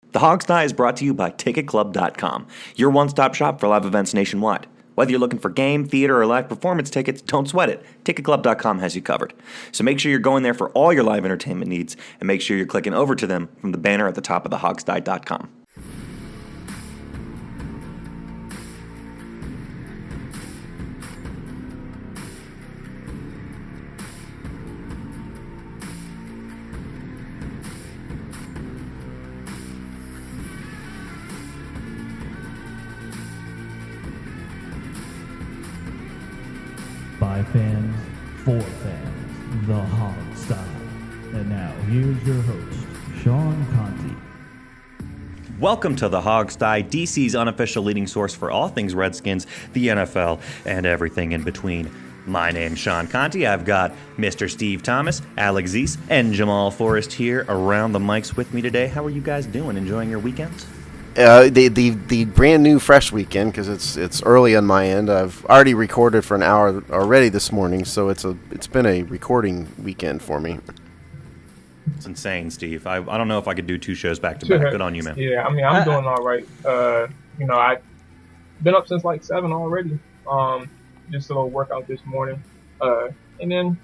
The Hog's Eye is brought to you by TicketClub.com, your one-stop shop for live events nationwide. Whether you're looking for game, theater, or live performance tickets, don't sweat it. TicketClub.com has you covered. So make sure you're going there for all your live entertainment needs, and make sure you're clicking over to them from the banner at the top of thehogsdie.com. By fans, for fans, the Hog Style. And now, here's your host, Sean Conti. Welcome to the Hog's Eye, DC's unofficial leading source for all things Redskins, the NFL, and everything in between. My name's Sean Conti. I've got Mr. Steve Thomas, Alex Zeese, and Jamal Forrest here around the mics with me today. How are you guys doing? Enjoying your weekends? The brand new fresh weekend, because it's early on my end. I've already recorded for an hour already this morning, so it's been a recording weekend for me. It's insane, Steve. I don't know if I could do two shows back to back. Good on you, man. Yeah, I mean, I'm doing all right. I've been up since like 7 already. Just a little workout this morning, and then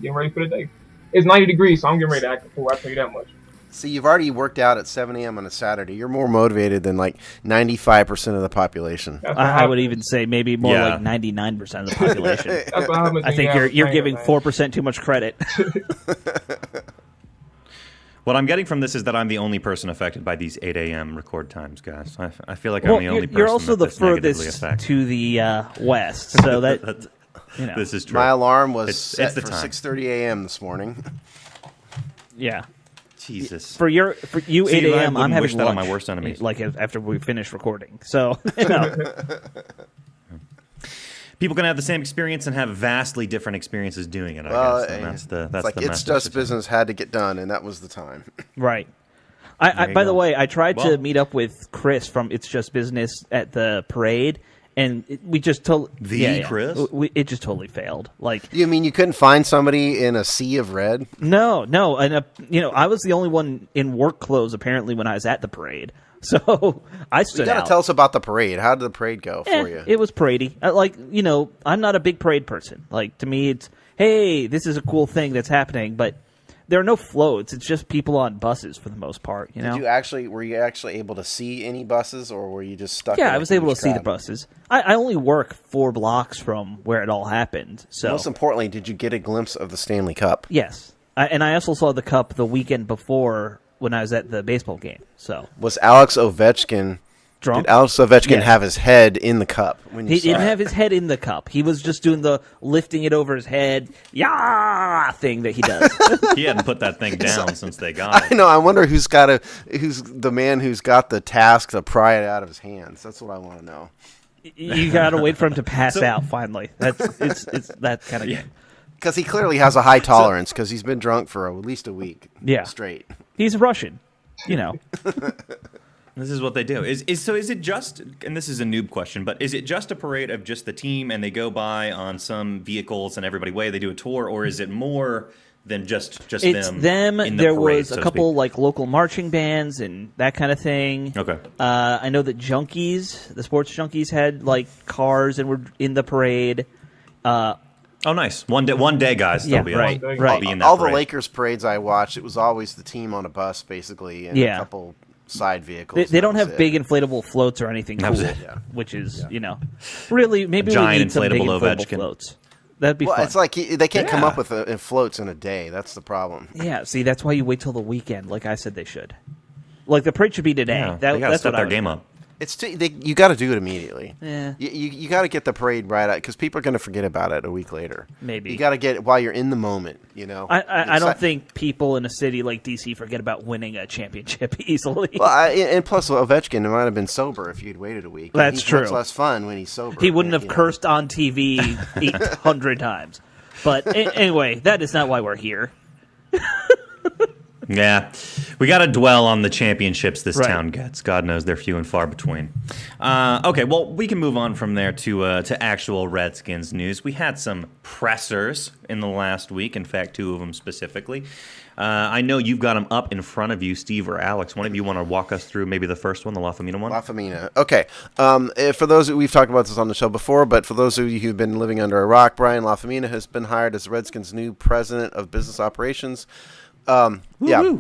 getting ready for the day. It's 90 degrees, so I'm getting ready to act a fool. I tell you that much. See, you've already worked out at 7 a.m. on a Saturday. You're more motivated than like 95% of the population. I would even say maybe more like 99% of the population. That's what happens. I think you're giving 4% too much credit. What I'm getting from this is that I'm the only person affected by these 8 a.m. record times, guys. I feel like I'm the only person. You're also that the this negatively furthest affects. to the west, so that This is true. My alarm was It's set the for time. 6:30 a.m. this morning. Yeah. Jesus. For you, See, 8 a.m. I I'm having wish that lunch. on my worst enemies. Like after we finish recording, so People can have the same experience and have vastly different experiences doing it. I guess and that's the it's like the it's message. just business had to get done, and that was the time. right. There you By the go. way, I tried Well- to meet up with Chris from It's Just Business at the parade, and we just totally Chris? It just totally failed. Like You mean you couldn't find somebody in a sea of red? no, and I was the only one in work clothes apparently when I was at the parade, so I You stood got to out. tell us about the parade. How did the parade go for you? It was paradey. I'm not a big parade person. Like to me, it's hey, this is a cool thing that's happening, but there are no floats. It's just people on buses for the most part. You know. Were you actually able to see any buses, or were you just stuck? Yeah, in I a was able to huge see the crowd? buses. I only work 4 blocks from where it all happened. So Most importantly, did you get a glimpse of the Stanley Cup? yes, and I also saw the cup the weekend before when I was at the baseball game. So Was Alex Ovechkin? drunk. Did Alex Ovechkin Yeah. have his head in the cup when you He saw didn't it? have his head in the cup. He was just doing the lifting it over his head, yeah, thing that he does. He hadn't put that thing down since they got I it. know. I wonder who's the man who's got the task to pry it out of his hands. That's what I want to know. You gotta wait for him to pass out. Finally, it's that kind of game. Because he clearly has a high tolerance because he's been drunk for at least a week Yeah. straight. He's Russian, you know. This is what they do. Is it just, and this is a noob question, but is it just a parade of just the team and they go by on some vehicles and everybody way they do a tour, or is it more than just It's them? In the there parade, was so a to couple speak? like local marching bands and that kind of thing. Okay. I know that the sports junkies had like cars and were in the parade. Oh, nice. One day, guys. Yeah, They'll be right, They'll right. Be in that All the parade. Lakers parades I watched, it was always the team on a bus, basically, and Yeah. a couple side vehicles. They don't That was have it. big inflatable floats or anything That was cool, it. Yeah. which is really maybe we giant need some big inflatable inflatable Ovechkin. floats. That'd be Well, fun. it's like they can't come Yeah. up with floats in a day. That's the problem. Yeah, see, that's why you wait till the weekend, like I said they should. Like the parade should be today. Yeah, That- they got to that's step what I their was game thinking. up. You got to do it immediately. Yeah. You got to get the parade right out because people are going to forget about it a week later. Maybe. You got to get it while you're in the moment. You know. I don't think people in a city like DC forget about winning a championship easily. Well, and plus Ovechkin might have been sober if you'd waited a week. That's He's much true. less fun when he's sober. He wouldn't have you know. cursed on TV 800 times. But anyway, that is not why we're here. Yeah, we got to dwell on the championships this Right. town gets. God knows they're few and far between. Okay, well, we can move on from there to actual Redskins news. We had some pressers in the last week. In fact, 2 of them specifically. I know you've got them up in front of you, Steve or Alex. One of you want to walk us through maybe the first one, the La Famina one? La Famina. Okay. For those we've talked about this on the show before, but for those of you who've been living under a rock, Brian La Famina has been hired as the Redskins' new president of business operations. Yeah,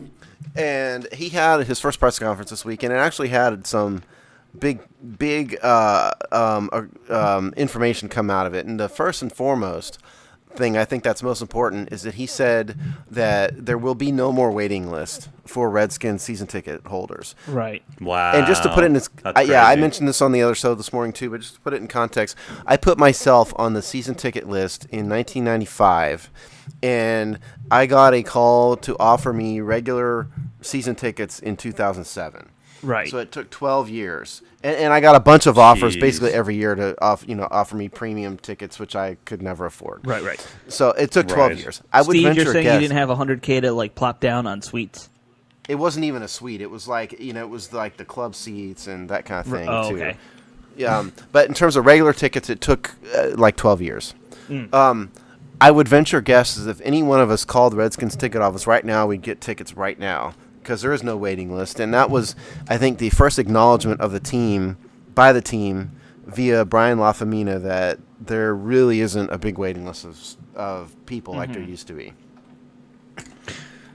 and he had his first press conference this week, and it actually had some big information come out of it. And the first and foremost thing I think that's most important is that he said that there will be no more waiting list for Redskins season ticket holders. Right. Wow. And just to put it in this, I crazy. mentioned this on the other show this morning too, but just to put it in context, I put myself on the season ticket list in 1995, and I got a call to offer me regular season tickets in 2007. Right. So it took 12 years, and I got a bunch of offers Jeez. basically every year to offer me premium tickets, which I could never afford. Right. So it took 12 Right. years. I would Steve, venture you're a saying guess. you didn't have $100K to like plop down on suites? It wasn't even a suite. It was like it was like the club seats and that kind of thing Oh, too. okay. But in terms of regular tickets, it took like 12 years. I would venture guesses if any one of us called the Redskins ticket office right now, we'd get tickets right now because there is no waiting list. And that was, I think, the first acknowledgement of the team by the team via Brian La Famina that there really isn't a big waiting list of people like there used to be.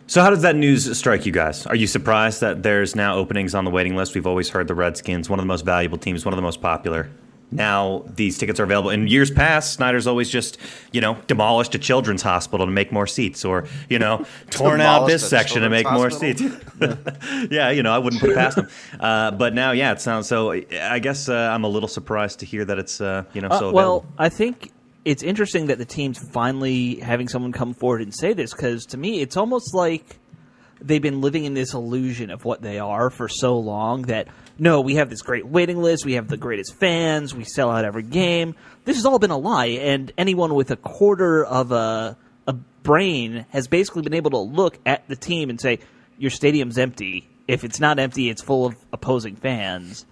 So how does that news strike you guys? Are you surprised that there's now openings on the waiting list? We've always heard the Redskins, one of the most valuable teams, one of the most popular. Now these tickets are available. In years past, Snyder's always just, demolished a children's hospital to make more seats, or, torn out this section to make more seats. Yeah, I wouldn't put it past them. But now, it sounds so. I guess I'm a little surprised to hear that it's, so available. Well, I think it's interesting that the team's finally having someone come forward and say this, because to me, it's almost like they've been living in this illusion of what they are for so long that, no, we have this great waiting list, we have the greatest fans, we sell out every game. This has all been a lie, and anyone with a quarter of a brain has basically been able to look at the team and say, your stadium's empty. If it's not empty, it's full of opposing fans.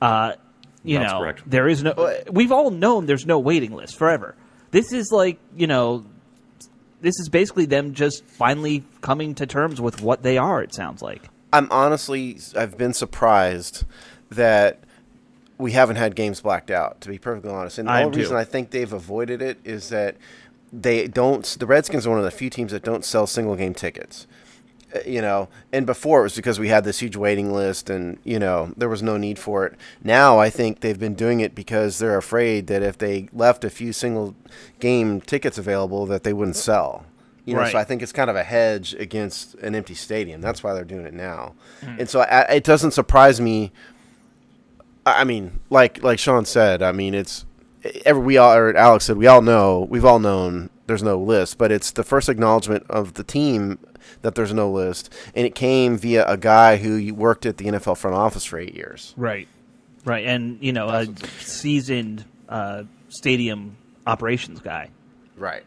That's correct. There is no. We've all known there's no waiting list forever. This is like, this is basically them just finally coming to terms with what they are. It sounds like. I've been surprised that we haven't had games blacked out, to be perfectly honest. And the only reason I think they've avoided it is that the Redskins are one of the few teams that don't sell single game tickets. And before it was because we had this huge waiting list and, there was no need for it. Now I think they've been doing it because they're afraid that if they left a few single game tickets available that they wouldn't sell. Right. So I think it's kind of a hedge against an empty stadium. That's why they're doing it now. And so it doesn't surprise me. I mean, like Sean said, I mean, Alex said, we've all known there's no list, but it's the first acknowledgement of the team that there's no list, and it came via a guy who worked at the NFL front office for 8 years. Right. And, a seasoned stadium operations guy. Right.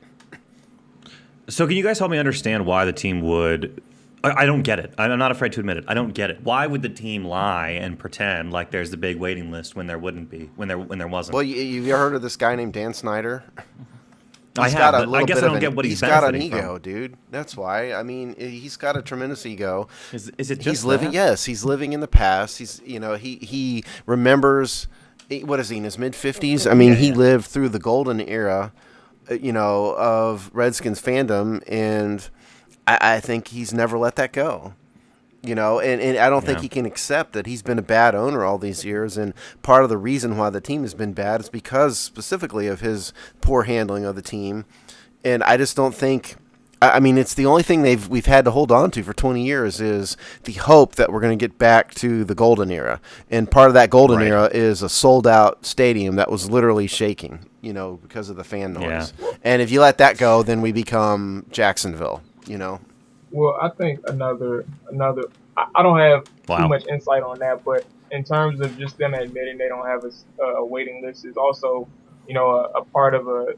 So can you guys help me understand why the team would... I don't get it. I'm not afraid to admit it. I don't get it. Why would the team lie and pretend like there's the big waiting list when there wouldn't be, when there wasn't? Well, you ever heard of this guy named Dan Snyder? I have, but I guess I don't get what he's benefiting He's got an ego, from. Dude. That's why. I mean, he's got a tremendous ego. Is it just he's living? that? Yes, he's living in the past. He remembers. What is he in his mid-50s? I mean, he lived through the golden era, of Redskins fandom, and I think he's never let that go. And I don't think he can accept that he's been a bad owner all these years. And part of the reason why the team has been bad is because specifically of his poor handling of the team. And I just don't think, I mean, it's the only thing we've had to hold on to for 20 years is the hope that we're going to get back to the golden era. And part of that golden era is a sold out stadium that was literally shaking, because of the fan noise. Yeah. And if you let that go, then we become Jacksonville, Well, I think another. I don't have Wow. too much insight on that, but in terms of just them admitting they don't have a waiting list is also, a part of a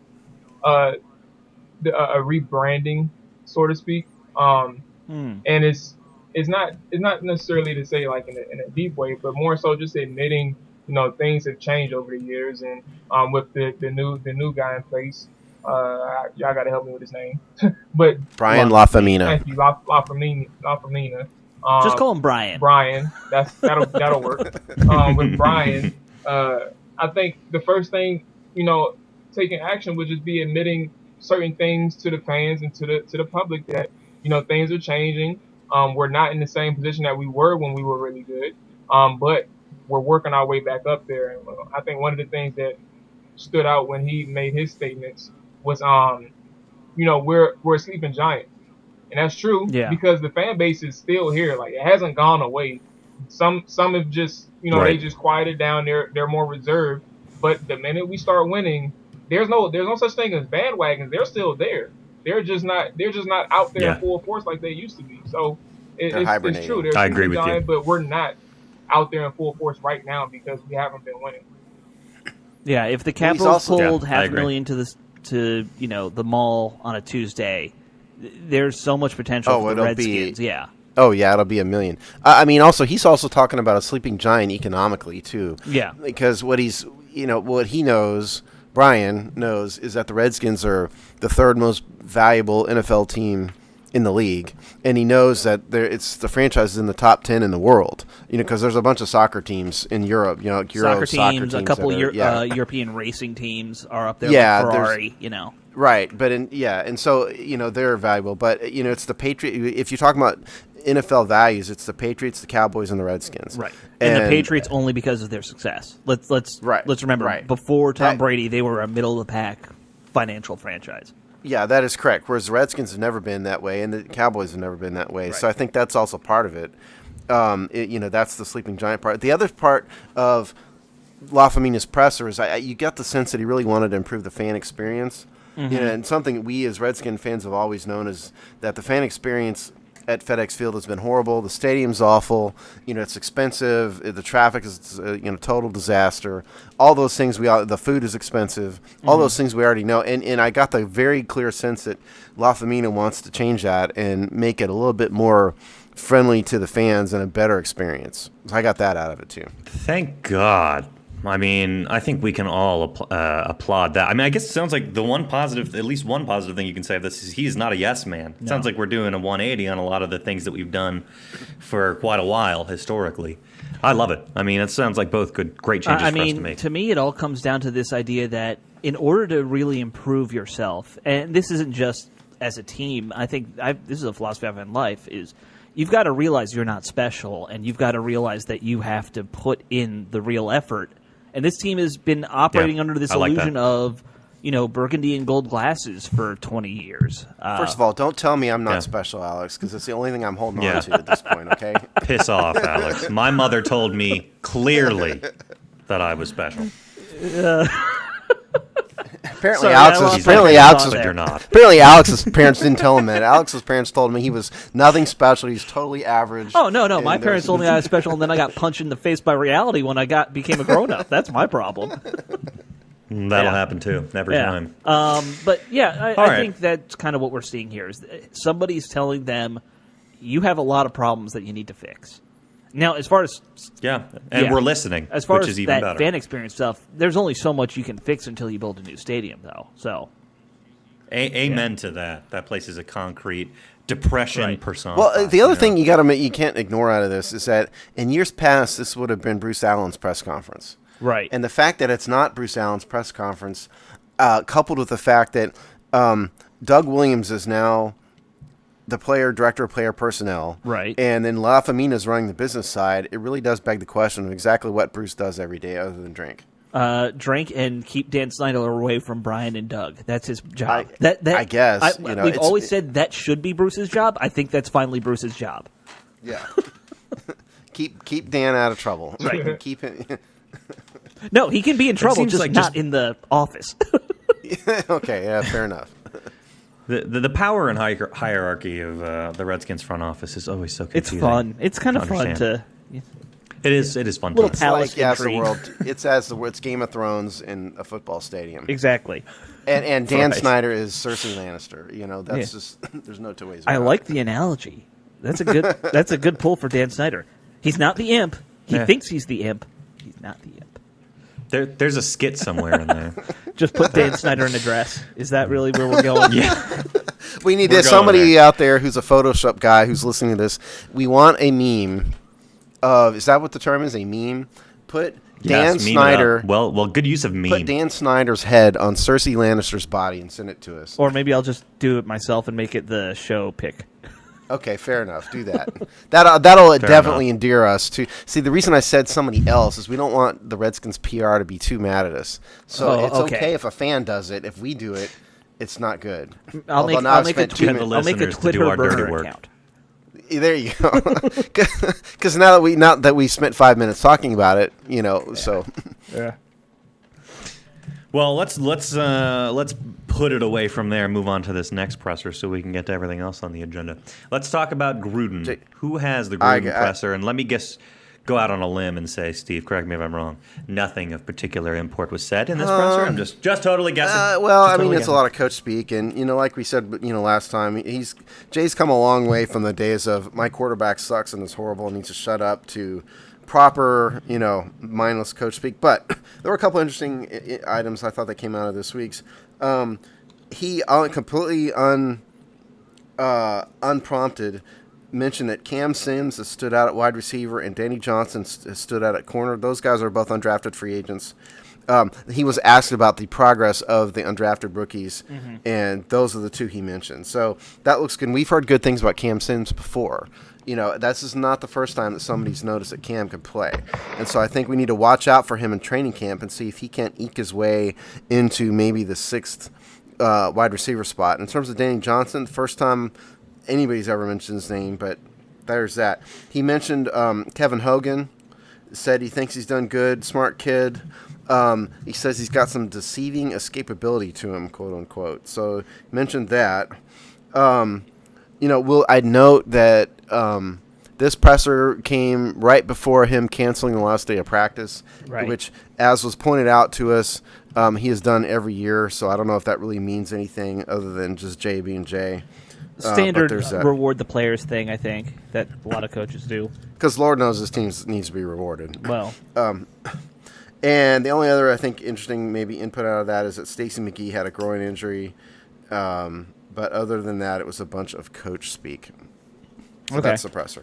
rebranding, so to speak. And it's not necessarily to say like in a deep way, but more so just admitting, things have changed over the years, and with the new guy in place, Y'all got to help me with his name. But Brian Lafemina. thank you, Lafemina. Just call him Brian. Brian, that'll work. With Brian, I think the first thing, taking action would just be admitting certain things to the fans and to the public that things are changing. We're not in the same position that we were when we were really good, but we're working our way back up there. And I think one of the things that stood out when he made his statements was, we're a sleeping giant. And that's true because the fan base is still here. Like, it hasn't gone away. Some have just, they just quieted down. They're more reserved. But the minute we start winning, there's no such thing as bandwagons. They're still there. They're just not out there in full force like they used to be. So it's true. I agree with you. But we're not out there in full force right now because we haven't been winning. Yeah, if the Capitals pulled $500,000 to the mall on a Tuesday, there's so much potential for the Redskins. Oh, yeah, it'll be $1 million. I mean, also, he's also talking about a sleeping giant economically, too. Yeah. Because what he knows, Brian knows, is that the Redskins are the third most valuable NFL team in the league. And he knows that it's the franchise is in the top 10 in the world, because there's a bunch of soccer teams in Europe, soccer teams, a couple European racing teams are up there, like Ferrari, Right, but and so they're valuable, but it's the Patriot. If you're talking about NFL values, it's the Patriots, the Cowboys, and the Redskins. Right, and the Patriots only because of their success. Let's remember before Tom Brady, they were a middle of the pack financial franchise. Yeah, that is correct. Whereas the Redskins have never been that way, and the Cowboys have never been that way. Right. So I think that's also part of it. That's the sleeping giant part. The other part of Lafemina's presser is you get the sense that he really wanted to improve the fan experience. Mm-hmm. And something we as Redskin fans have always known is that the fan experience at FedEx Field has been horrible. The stadium's awful. It's expensive. The traffic is total disaster. All those things the food is expensive. All those things we already know. And I got the very clear sense that Lafemina wants to change that and make it a little bit more friendly to the fans and a better experience. So I got that out of it too. Thank God. I mean, I think we can all applaud that. I mean, I guess it sounds like at least one positive thing you can say of this is he is not a yes man. It sounds like we're doing a 180 on a lot of the things that we've done for quite a while historically. I love it. I mean, it sounds like both great changes for us to make. To me, it all comes down to this idea that in order to really improve yourself, and this isn't just as a team, I think this is a philosophy I've had in life, is you've got to realize you're not special, and you've got to realize that you have to put in the real effort. And this team has been operating under this illusion of, burgundy and gold glasses for 20 years. First of all, don't tell me I'm not special, Alex, because it's the only thing I'm holding on to at this point, okay? Piss off, Alex. My mother told me clearly that I was special. Apparently, Alex's parents didn't tell him that. Alex's parents told him he was nothing special. He's totally average. Oh, no. My parents told me I was special, and then I got punched in the face by reality when I became a grown-up. That's my problem. That'll happen, too, every time. But, I think that's kind of what we're seeing here. Is somebody's telling them, you have a lot of problems that you need to fix. Now, as far as we're listening, as far which as is even that better. Fan experience stuff, there's only so much you can fix until you build a new stadium, though. So, amen to that. That place is a concrete depression persona. Well, the other thing you can't ignore out of this is that in years past, this would have been Bruce Allen's press conference, right? And the fact that it's not Bruce Allen's press conference, coupled with the fact that Doug Williams is now the director of player personnel, right? And then Lafemina is running the business side. It really does beg the question of exactly what Bruce does every day other than drink. Drink and keep Dan Snyder away from Brian and Doug. That's his job. I guess. We've always said that should be Bruce's job. I think that's finally Bruce's job. Yeah. keep Dan out of trouble. Right. Keep him. No, he can be in trouble, just not in the office. Okay. Yeah. Fair enough. The power and hierarchy of the Redskins front office is always so confusing. It's fun. It's kind of fun to. It is fun. Little to palace it's Game of Thrones in a football stadium. Exactly. And Dan Snyder is Cersei Lannister. That's just there's no two ways about it. I like the analogy. That's a good pull for Dan Snyder. He's not the imp. He thinks he's the imp. He's not the imp. There's a skit somewhere in there. Just put Dan Snyder in a dress. Is that really where we're going? Yeah. We need We're this. going Somebody there. out there who's a Photoshop guy who's listening to this. We want a meme of. Is that what the term is? A meme. Put Dan Yes, meme it Snyder. up. Well, good use of meme. Put Dan Snyder's head on Cersei Lannister's body and send it to us. Or maybe I'll just do it myself and make it the show pick. Okay, fair enough. Do that. That'll Fair definitely enough. endear us to. See, the reason I said somebody else is we don't want the Redskins PR to be too mad at us. So Oh, it's okay. okay if a fan does it. If we do it, it's not good. I'll Although make, now I'll I've make a spent 2 tweet. minutes- I'll make a listeners to do Twitter our dirty burner work. account. There you go. Because now that we spent 5 minutes talking about it, so Yeah. Well, let's put it away from there and move on to this next presser so we can get to everything else on the agenda. Let's talk about Gruden. Jake, Who has the I- Gruden presser? And let me go out on a limb and say, Steve, correct me if I'm wrong. Nothing of particular import was said in this presser. I'm just totally guessing. well, Just I mean, totally it's a lot of coach speak, and like we said, last time, Jay's come a long way from the days of my quarterback sucks and is horrible and needs to shut up to proper, mindless coach speak. But there were a couple interesting items I thought that came out of this week's. He completely unprompted mentioned that Cam Sims has stood out at wide receiver and Danny Johnson has stood out at corner. Those guys are both undrafted free agents. He was asked about the progress of the undrafted rookies, and those are the two he mentioned. So that looks good. And we've heard good things about Cam Sims before. This is not the first time that somebody's noticed that Cam can play. And so I think we need to watch out for him in training camp and see if he can't eke his way into maybe the 6th wide receiver spot. In terms of Danny Johnson, first time anybody's ever mentioned his name, but there's that. He mentioned Kevin Hogan, said he thinks he's done good, smart kid. He says he's got some deceiving escapability to him, quote unquote. So mentioned that. I'd note that this presser came right before him canceling the last day of practice, Right. which, as was pointed out to us, he has done every year. So I don't know if that really means anything other than just Jay being Jay. Standard there's that. reward the players thing, I think, that a lot of coaches do. Because Lord knows this team needs to be rewarded. Well, And the only other, I think, interesting maybe input out of that is that Stacey McGee had a groin injury. But other than that, it was a bunch of coach speak. So Okay. that's the presser.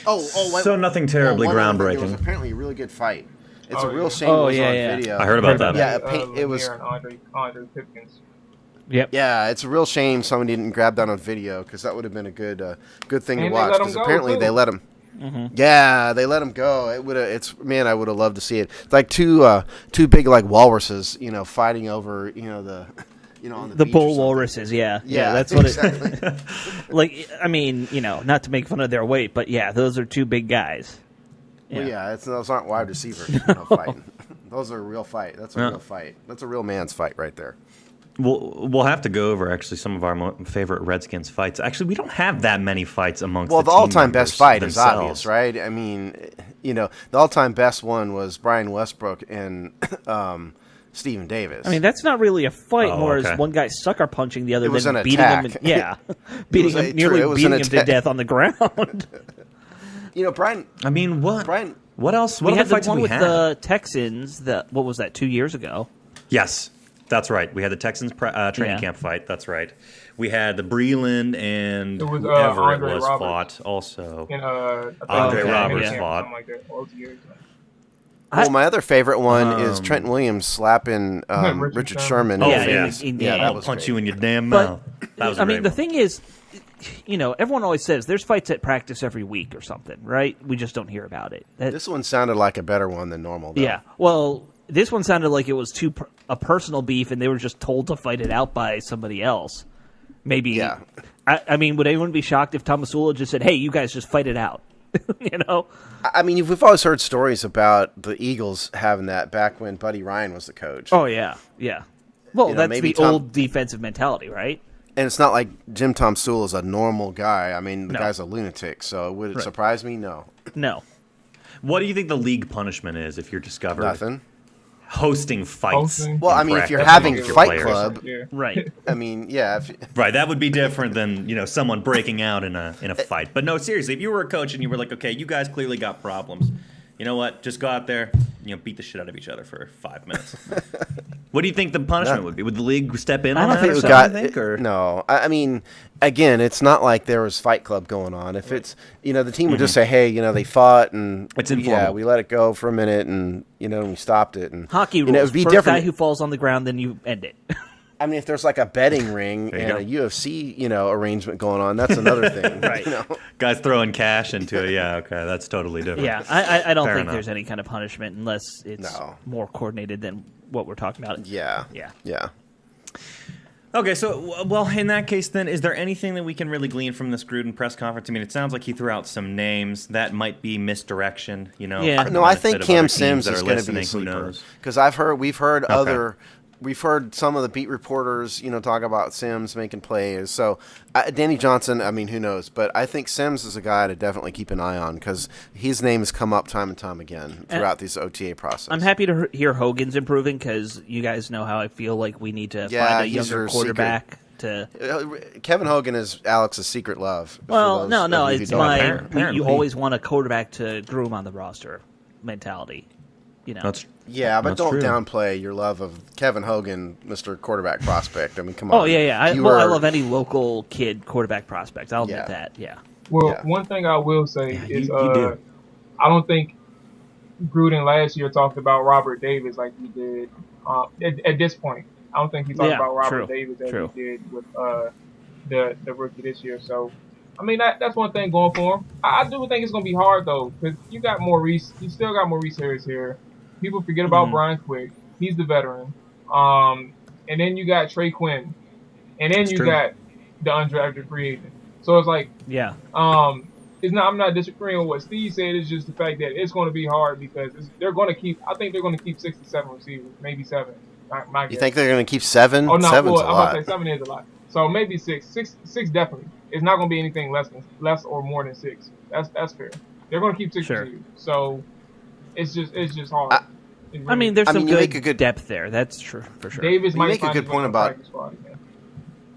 So nothing terribly one other thing, There was groundbreaking. apparently a really good fight. It's Oh, a real yeah. shame Oh, it was yeah, on yeah. video. I heard about that. Yeah, Lanier it was. and Andre Pipkins. yep. Yeah, it's a real shame someone didn't grab that on video because that would have been a good thing to And they watch. let him Because go, apparently too. they let him. Yeah, they let him go. It would. Man, I would have loved to see it. It's like two big like walruses, fighting over the, on the The beach or bull something. walruses, yeah. Yeah, that's what exactly. it. Like, I mean, not to make fun of their weight, but yeah, those are two big guys. Well, yeah, those aren't wide receivers fighting. Those are a real fight. That's a Yeah. real fight. That's a real man's fight right there. We'll have to go over actually some of our favorite Redskins fights. Actually, we don't have that many fights amongst. Well, the the team all-time best members fight is themselves. obvious, right? I mean, the all-time best one was Brian Westbrook and Stephen Davis. I mean, that's not really a fight, Oh, more okay. as one guy sucker punching the other It was than an beating attack. him. Yeah, beating was him, a- nearly true, it was beating an him to attack. death on the ground. Brian. I mean, what? Brian- What else? We What had other the fights one have we with had? the Texans. What was that? 2 years ago. Yes, that's right. We had the Texans training Yeah. camp fight. That's right. We had the Breland and It was, whoever it Andre was Roberts. fought also. And Andre Roberts fought. Something like that. All those years. Well, my other favorite one is Um, Trent Williams slapping Richard Sherman. Oh, in Yeah, the yeah. face. in- Yeah, in- that I'll was punch great. you in your damn But, mouth. That was I mean, great the one. thing is, everyone always says there's fights at practice every week or something, right? We just don't hear about it. This one sounded like a better one than normal, though. Yeah. Well, this one sounded like it was a personal beef, and they were just told to fight it out by somebody else. Maybe. Yeah. I mean, would anyone be shocked if Tomasula just said, "Hey, you guys just fight it out"? I mean, we've always heard stories about the Eagles having that back when Buddy Ryan was the coach. Oh yeah, yeah. Well, You know, that's maybe the old defensive mentality, right? And it's not like Jim Tom Sewell is a normal guy. I mean, the No. guy's a lunatic. So would it Right. surprise me? No. No. What do you think the league punishment is if you're discovered Nothing. hosting fights? Hosting? Well, in I mean, if you're practice having amongst your Fight players? Club, Yeah. Right. I mean, yeah. Right, that would be different than someone breaking out in a fight. But no, seriously, if you were a coach and you were like, okay, you guys clearly got problems. You know what? Just go out there, beat the shit out of each other for 5 minutes. What do you think the punishment would be? Would the league step in on that or something? Or? No. I mean, again, it's not like there was Fight Club going on. If it's, the team would just say, hey, they fought and it's informal. Yeah, we let it go for a minute and, we stopped it. And hockey rules. It would be First different. guy who falls on the ground, then you end it. I mean, if there's like a betting ring and a UFC, arrangement going on, that's another thing. Right. Guys throwing cash into it. Yeah, okay, that's totally different. Yeah, I don't Fair think enough. there's any kind of punishment unless it's more coordinated than what we're talking about. Yeah. Okay, so, well, in that case, then, is there anything that we can really glean from this Gruden press conference? I mean, it sounds like he threw out some names. That might be misdirection, Yeah. No, I think Cam Sims is going to be a Who sleeper. knows? Because we've heard some of the beat reporters, talk about Sims making plays. So, Danny Johnson, I mean, who knows? But I think Sims is a guy to definitely keep an eye on because his name has come up time and time again throughout this OTA process. I'm happy to hear Hogan's improving because you guys know how I feel like we need to find a younger quarterback Kevin Hogan is Alex's secret love. Well, no, it's Apparently. you always want a quarterback to groom on the roster mentality. That's but don't true. downplay your love of Kevin Hogan, Mr. Quarterback Prospect. I mean, come on. Oh, yeah. I love any local kid quarterback prospect. I'll admit that, yeah. Well, one thing I will say is you do. I don't think Gruden last year talked about Robert Davis like he did at this point. I don't think he talked about Robert Davis as he did with the rookie this year. So, I mean, that's one thing going for him. I do think it's going to be hard, though, because you still got Maurice Harris here. People forget about Brian Quick. He's the veteran. And then you got Trey Quinn. And then you got the undrafted free agent. So it's like, I'm not disagreeing with what Steve said. It's just the fact that it's going to be hard because they're going to keep 6 to 7 receivers, maybe 7. You think they're going to keep 7? Oh, no, Seven's a I'm lot. about to say 7 is a lot. So maybe 6. 6 definitely. It's not going to be anything less or more than 6. That's fair. They're going to keep 6 receivers. So it's just hard. I mean, there's some good depth there. That's true, for sure. Davis might make a good point about. Squad again.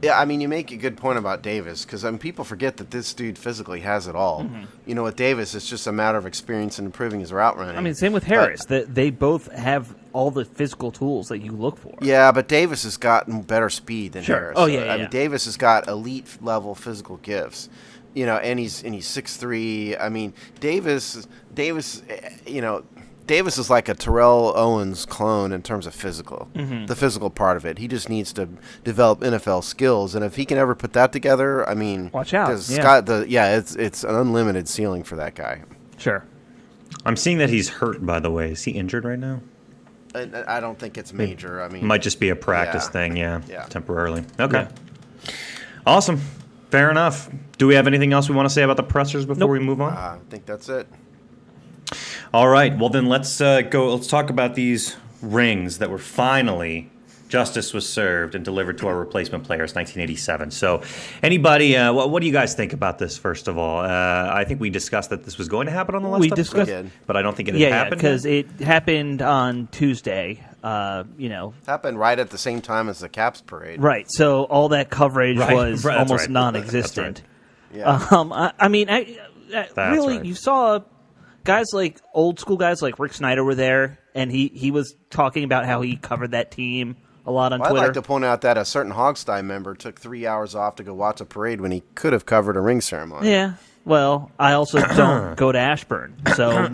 Yeah, I mean, you make a good point about Davis because people forget that this dude physically has it all. Mm-hmm. With Davis, it's just a matter of experience and improving his route running. I mean, same with Harris. They both have all the physical tools that you look for. Yeah, but Davis has gotten better speed than Harris. Oh, yeah. I mean, Davis has got elite level physical gifts. And he's 6'3". I mean, Davis, Davis is like a Terrell Owens clone in terms of physical, the physical part of it. He just needs to develop NFL skills, and if he can ever put that together, I mean, watch out. It's an unlimited ceiling for that guy. Sure. I'm seeing that he's hurt, by the way. Is he injured right now? I don't think it's major. I mean, It might just be a practice thing, temporarily. Okay. Yeah. Awesome. Fair enough. Do we have anything else we want to say about the pressers before we move on? I think that's it. All right. Well, then let's go. Let's talk about these rings that were finally justice was served and delivered to our replacement players, 1987. So, anybody, what do you guys think about this? First of all, I think we discussed that this was going to happen on the last episode, but I don't think it had happened. Because it happened on Tuesday. Happened right at the same time as the Caps parade. Right. So all that coverage was almost non-existent. Yeah. I mean, really, you saw guys like old school guys like Rick Snyder were there, and he was talking about how he covered that team a lot on Twitter. I'd like to point out that a certain Hogstye member took 3 hours off to go watch a parade when he could have covered a ring ceremony. Yeah. Well, I also don't go to Ashburn, so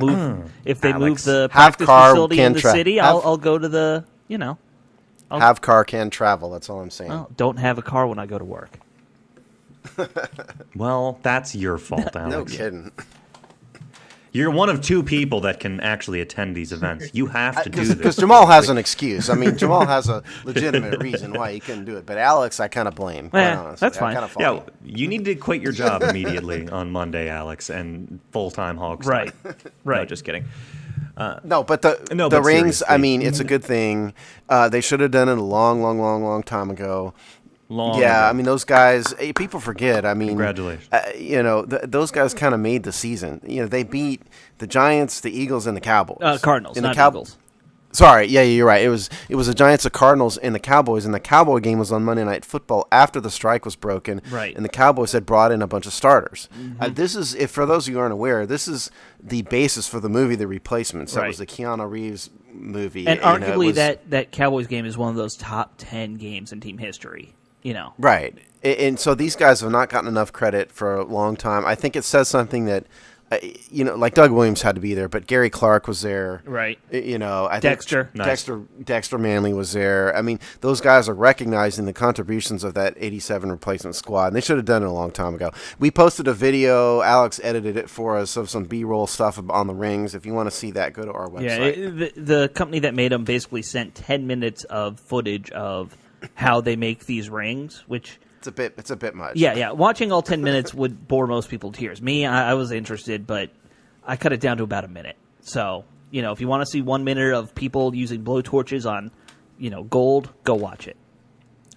if they move the Have practice car facility can in the city, I'll go to the Have car can travel. That's all I'm saying. Well, don't have a car when I go to work. Well, that's your fault, Alex. No kidding. You're one of two people that can actually attend these events. You have to do this. Because Jamal has an excuse. I mean, Jamal has a legitimate reason why he couldn't do it. But Alex, I kind of blame. That's fine. Yeah, you need to quit your job immediately on Monday, Alex, and full-time Hog. Right. No, just kidding. No, but the rings, I mean, it's a good thing. They should have done it a long time ago. I mean, those guys, people forget. I mean, congratulations. Those guys kind of made the season. They beat the Giants, the Eagles, and the Cowboys. Cardinals, and not the Eagles. Sorry, yeah, you're right. It was the Giants, the Cardinals, and the Cowboys, and the Cowboy game was on Monday Night Football after the strike was broken. Right. And the Cowboys had brought in a bunch of starters. This is, if for those of you who aren't aware, this is the basis for the movie The Replacements. That Right. was the Keanu Reeves movie. And You know, it arguably was- that Cowboys game is one of those top 10 games in team history. Right. And so these guys have not gotten enough credit for a long time. I think it says something that, like Doug Williams had to be there, but Gary Clark was there. Right. I Dexter. think Nice. Dexter Manley was there. I mean, those guys are recognizing the contributions of that 87 replacement squad, and they should have done it a long time ago. We posted a video. Alex edited it for us of some B-roll stuff on the rings. If you want to see that, go to our website. Yeah, the company that made them basically sent 10 minutes of footage of how they make these rings, which... It's a bit much. Yeah. Watching all 10 minutes would bore most people to tears. Me, I was interested, but I cut it down to about a minute. So, if you want to see 1 minute of people using blowtorches on, gold, go watch it.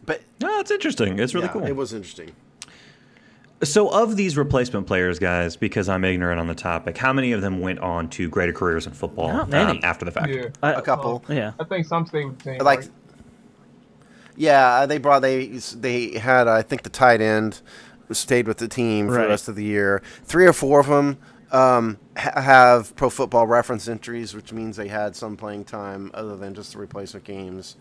But No, it's interesting. It's really yeah, cool. It was interesting. So, of these replacement players, guys, because I'm ignorant on the topic, how many of them went on to greater careers in football Not many. after the fact? Yeah. A couple. Yeah. I think some stayed with the team. Like, right? yeah, they had, I think, the tight end stayed with the team for Right. the rest of the year. 3 or 4 of them have Pro Football Reference entries, which means they had some playing time other than just the replacement games.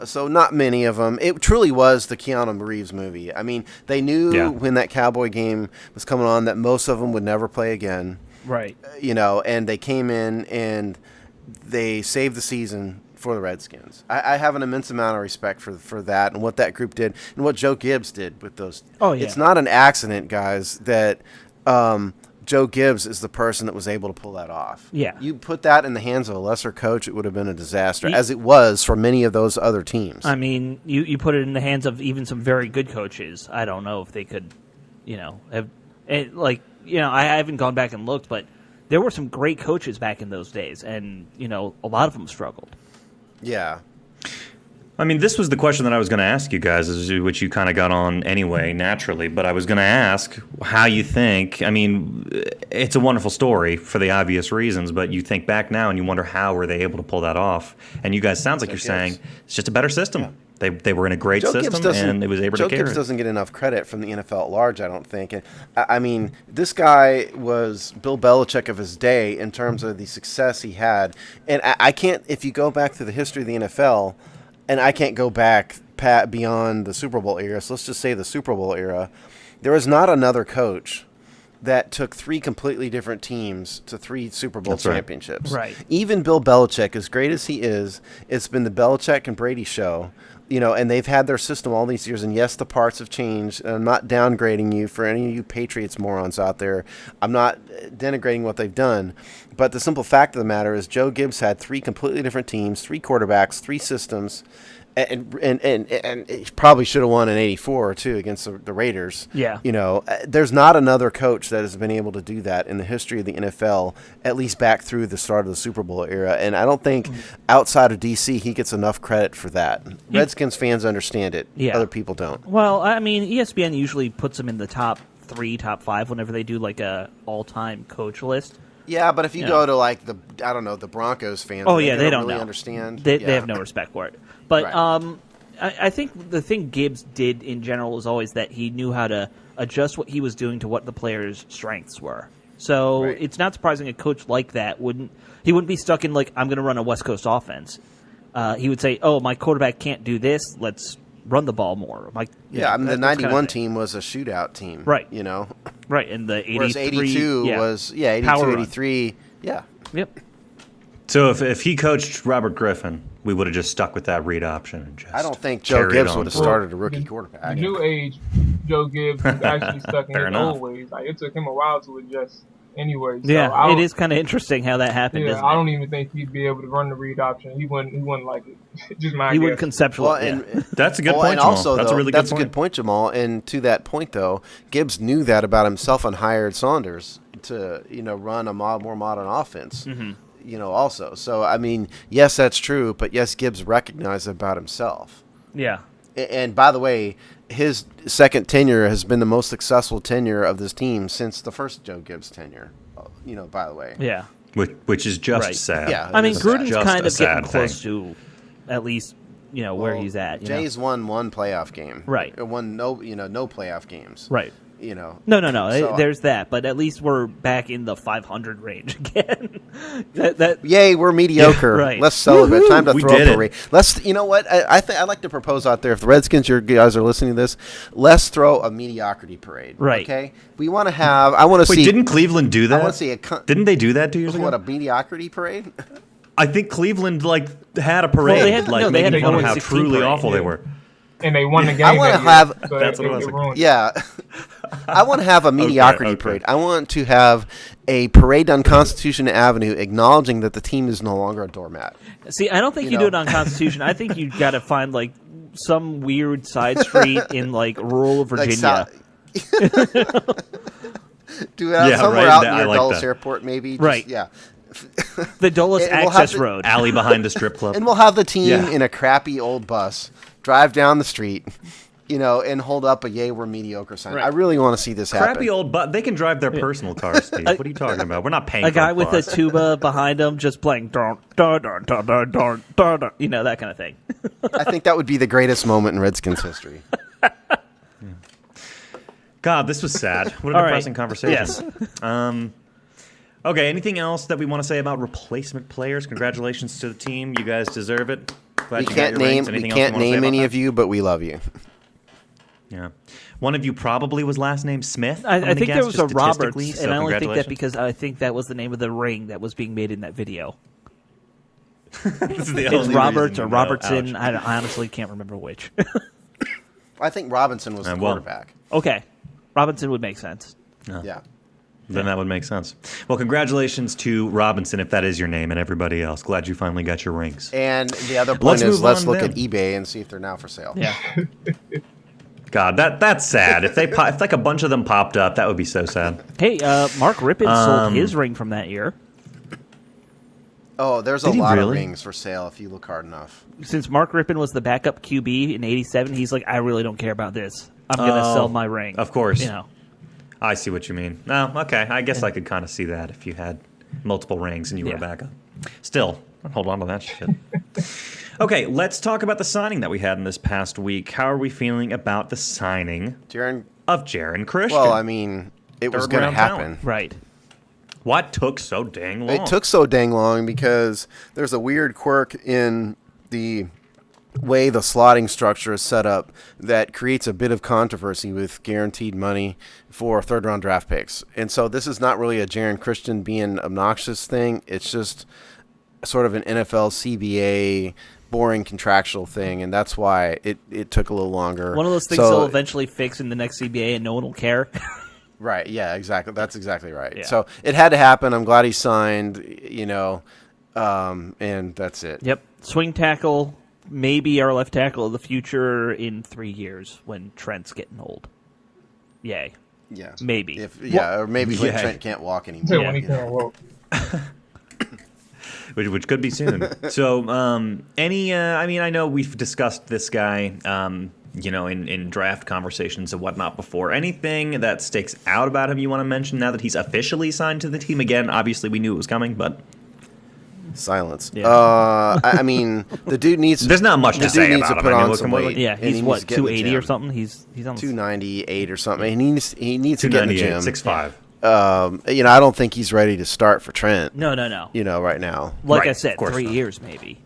So not many of them. It truly was the Keanu Reeves movie. I mean, they knew when that Cowboy game was coming on that most of them would never play again. Right. And they came in and they saved the season for the Redskins. I have an immense amount of respect for that and what that group did and what Joe Gibbs did with those. Oh, yeah. It's not an accident, guys, that Joe Gibbs is the person that was able to pull that off. Yeah. You put that in the hands of a lesser coach, it would have been a disaster, as it was for many of those other teams. I mean, you put it in the hands of even some very good coaches. I don't know if they could, have, I haven't gone back and looked, but there were some great coaches back in those days, and, a lot of them struggled. Yeah. I mean, this was the question that I was going to ask you guys, which you kind of got on anyway, naturally. But I was going to ask how you think. I mean, it's a wonderful story for the obvious reasons, but you think back now and you wonder how were they able to pull that off. And you guys, sounds like you're saying it's just a better system. Yeah. They were in a great system, and it was able to carry. Joe Gibbs doesn't get enough credit from the NFL at large, I don't think. And, I mean, this guy was Bill Belichick of his day in terms of the success he had. And I can't, if you go back through the history of the NFL, and I can't go back beyond the Super Bowl era, so let's just say the Super Bowl era, there was not another coach that took 3 completely different teams to 3 Super Bowl championships. Right. Even Bill Belichick, as great as he is, it's been the Belichick and Brady show. And they've had their system all these years, and yes, the parts have changed. And I'm not downgrading you for any of you Patriots morons out there. I'm not denigrating what they've done. But the simple fact of the matter is Joe Gibbs had 3 completely different teams, 3 quarterbacks, 3 systems, and he probably should have won in '84 too against the Raiders. Yeah. There's not another coach that has been able to do that in the history of the NFL, at least back through the start of the Super Bowl era. And I don't think outside of DC he gets enough credit for that. Redskins fans understand it. Yeah. Other people don't. Well, I mean, ESPN usually puts them in the top 3, top 5 whenever they do like a all-time coach list. Yeah, but if you go to like the Broncos fans, they don't really know. understand. They have no respect for it. But Right. I think the thing Gibbs did in general is always that he knew how to adjust what he was doing to what the players' strengths were. So it's not surprising a coach like that wouldn't be stuck in like, I'm going to run a West Coast offense. He would say, oh, my quarterback can't do this. Let's run the ball more. The 91 team was a shootout team. Right. Right, and the 83. Whereas 82 was, 82, Power 83. Yeah. Yep. So if he coached Robert Griffin, we would have just stuck with that read option. And just I don't think Joe carried Gibbs on would have for it. started a rookie The quarterback. new age Joe Gibbs is actually stuck in Fair his enough. old ways. Like, it took him a while to adjust anyway. So Yeah, it is kind of interesting how that happened, Yeah, isn't I it? don't even think he'd be able to run the read option. He wouldn't like it. Just my He guess. wouldn't conceptualize. Well, Yeah. and That's a good well, point, and Jamal. also, That's though, a really that's good a point. good point, Jamal. And to that point, though, Gibbs knew that about himself and hired Saunders to run a more modern offense. Mm-hmm. Also. So I mean, yes, that's true. But yes, Gibbs recognized it about himself. Yeah. And by the way, his second tenure has been the most successful tenure of this team since the first Joe Gibbs tenure. By the way. Yeah. which is just Right. sad. Yeah. I mean, It's Gruden's just kind a of getting sad close thing. to at least where he's at. You know? Jay's won one playoff game. Right. Won no playoff games. Right. No. No. There's that, but at least we're back in the 500 range again. that Yay, we're mediocre. Yeah, right. Let's celebrate. Time to We throw did a it. parade. Let's. You know what? I'd like to propose out there. If the Redskins, you guys are listening to this, let's throw a mediocrity parade. Right. Okay. We want to have. I want to Wait, see. didn't Cleveland do that? I want to see Didn't they do that 2 years ago? what a mediocrity parade? I think Cleveland had a parade, Well, they had- like no, they had making a fun of how 0-16 truly parade. awful they were. And they won the game. I wanna that year, have- so That's what it it was. ruined. Yeah. I want to have a mediocrity okay. parade. I want to have a parade on Constitution Avenue acknowledging that the team is no longer a doormat. See, I don't think You you know. do it on Constitution. I think you got to find like some weird side street in like rural Like Virginia. Do it out Yeah, somewhere right. out I near like Dulles that. Airport, maybe. Just- Right. Yeah. The Dulles And we'll have Access to- Road. Alley behind the strip club. And we'll have the team Yeah. in a crappy old bus drive down the street, and hold up a "Yay, we're mediocre" sign. Right. I really want to see this happen. Crappy old but they can drive their personal cars, Steve. What are you talking about? We're not paying A for guy with a bus. tuba behind him just playing dun, dun, dun, dun, dun, dun, dun, dun, that kind of thing. I think that would be the greatest moment in Redskins history. God, this was sad. What an All right. depressing conversation. Yes. Okay, anything else that we want to say about replacement players? Congratulations to the team. You guys deserve it. Glad We you got can't your rings. name Anything else you wanna say about any that? of you, but we love you. Yeah. One of you probably was last name Smith. I'm I gonna think guess, there was a just Roberts, statistically, so and I only think that congratulations. because I think that was the name of the ring that was being made in that video. This is the It's only Roberts reason or you know. Robertson. Ouch. I honestly can't remember which. I think Robinson was the well. quarterback. Okay, Robinson would make sense. Yeah. Then that would make sense. Well, congratulations to Robinson, if that is your name, and everybody else. Glad you finally got your rings. And the other point Let's is, move let's on look then. at eBay and see if they're now for sale. Yeah. God, that's sad. If if like a bunch of them popped up, that would be so sad. Hey, Mark Rippon sold his ring from that year. Oh, there's a Did he lot of really? rings for sale if you look hard enough. Since Mark Rippon was the backup QB in '87, he's like, I really don't care about this. I'm gonna Oh, sell my ring. of course. You know. I see what you mean. No, okay. I guess I could kind of see that if you had multiple rings and you were a Yeah. backup. Still, hold on to that shit. Okay, let's talk about the signing that we had in this past week. How are we feeling about the signing Jaron, of Jaron Christian? well, I mean, it was Third going to round happen. talent. Right. What took so dang long? It took so dang long because there's a weird quirk in the way the slotting structure is set up that creates a bit of controversy with guaranteed money for third-round draft picks. And so this is not really a Jaron Christian being obnoxious thing. It's just sort of an NFL CBA boring contractual thing, and that's why it took a little longer. One of those things So- they'll eventually fix in the next CBA, and no one will care. Right, yeah, exactly. That's exactly right. Yeah. So it had to happen. I'm glad he signed, and that's it. Yep. Swing tackle, maybe our left tackle of the future in 3 years when Trent's getting old. Yay. Yeah. Maybe. Or maybe when Yeah. Trent can't walk anymore. So Yeah. when he can't walk. which could be soon. So, I know we've discussed this guy, in draft conversations and whatnot before. Anything that sticks out about him you want to mention now that he's officially signed to the team? Again, obviously we knew it was coming, but Silence. Yeah. I mean, the dude needs. there's not much to the dude say needs about to him. put I mean, on look some at what- weight. Yeah, and he's he what, needs to get in the 280 or gym. something? He's on the 298 or something. He needs to get in the 298, gym. 6'5". I don't think he's ready to start for Trent. No. Right now. Like Right, I said, of course 3 not. years maybe.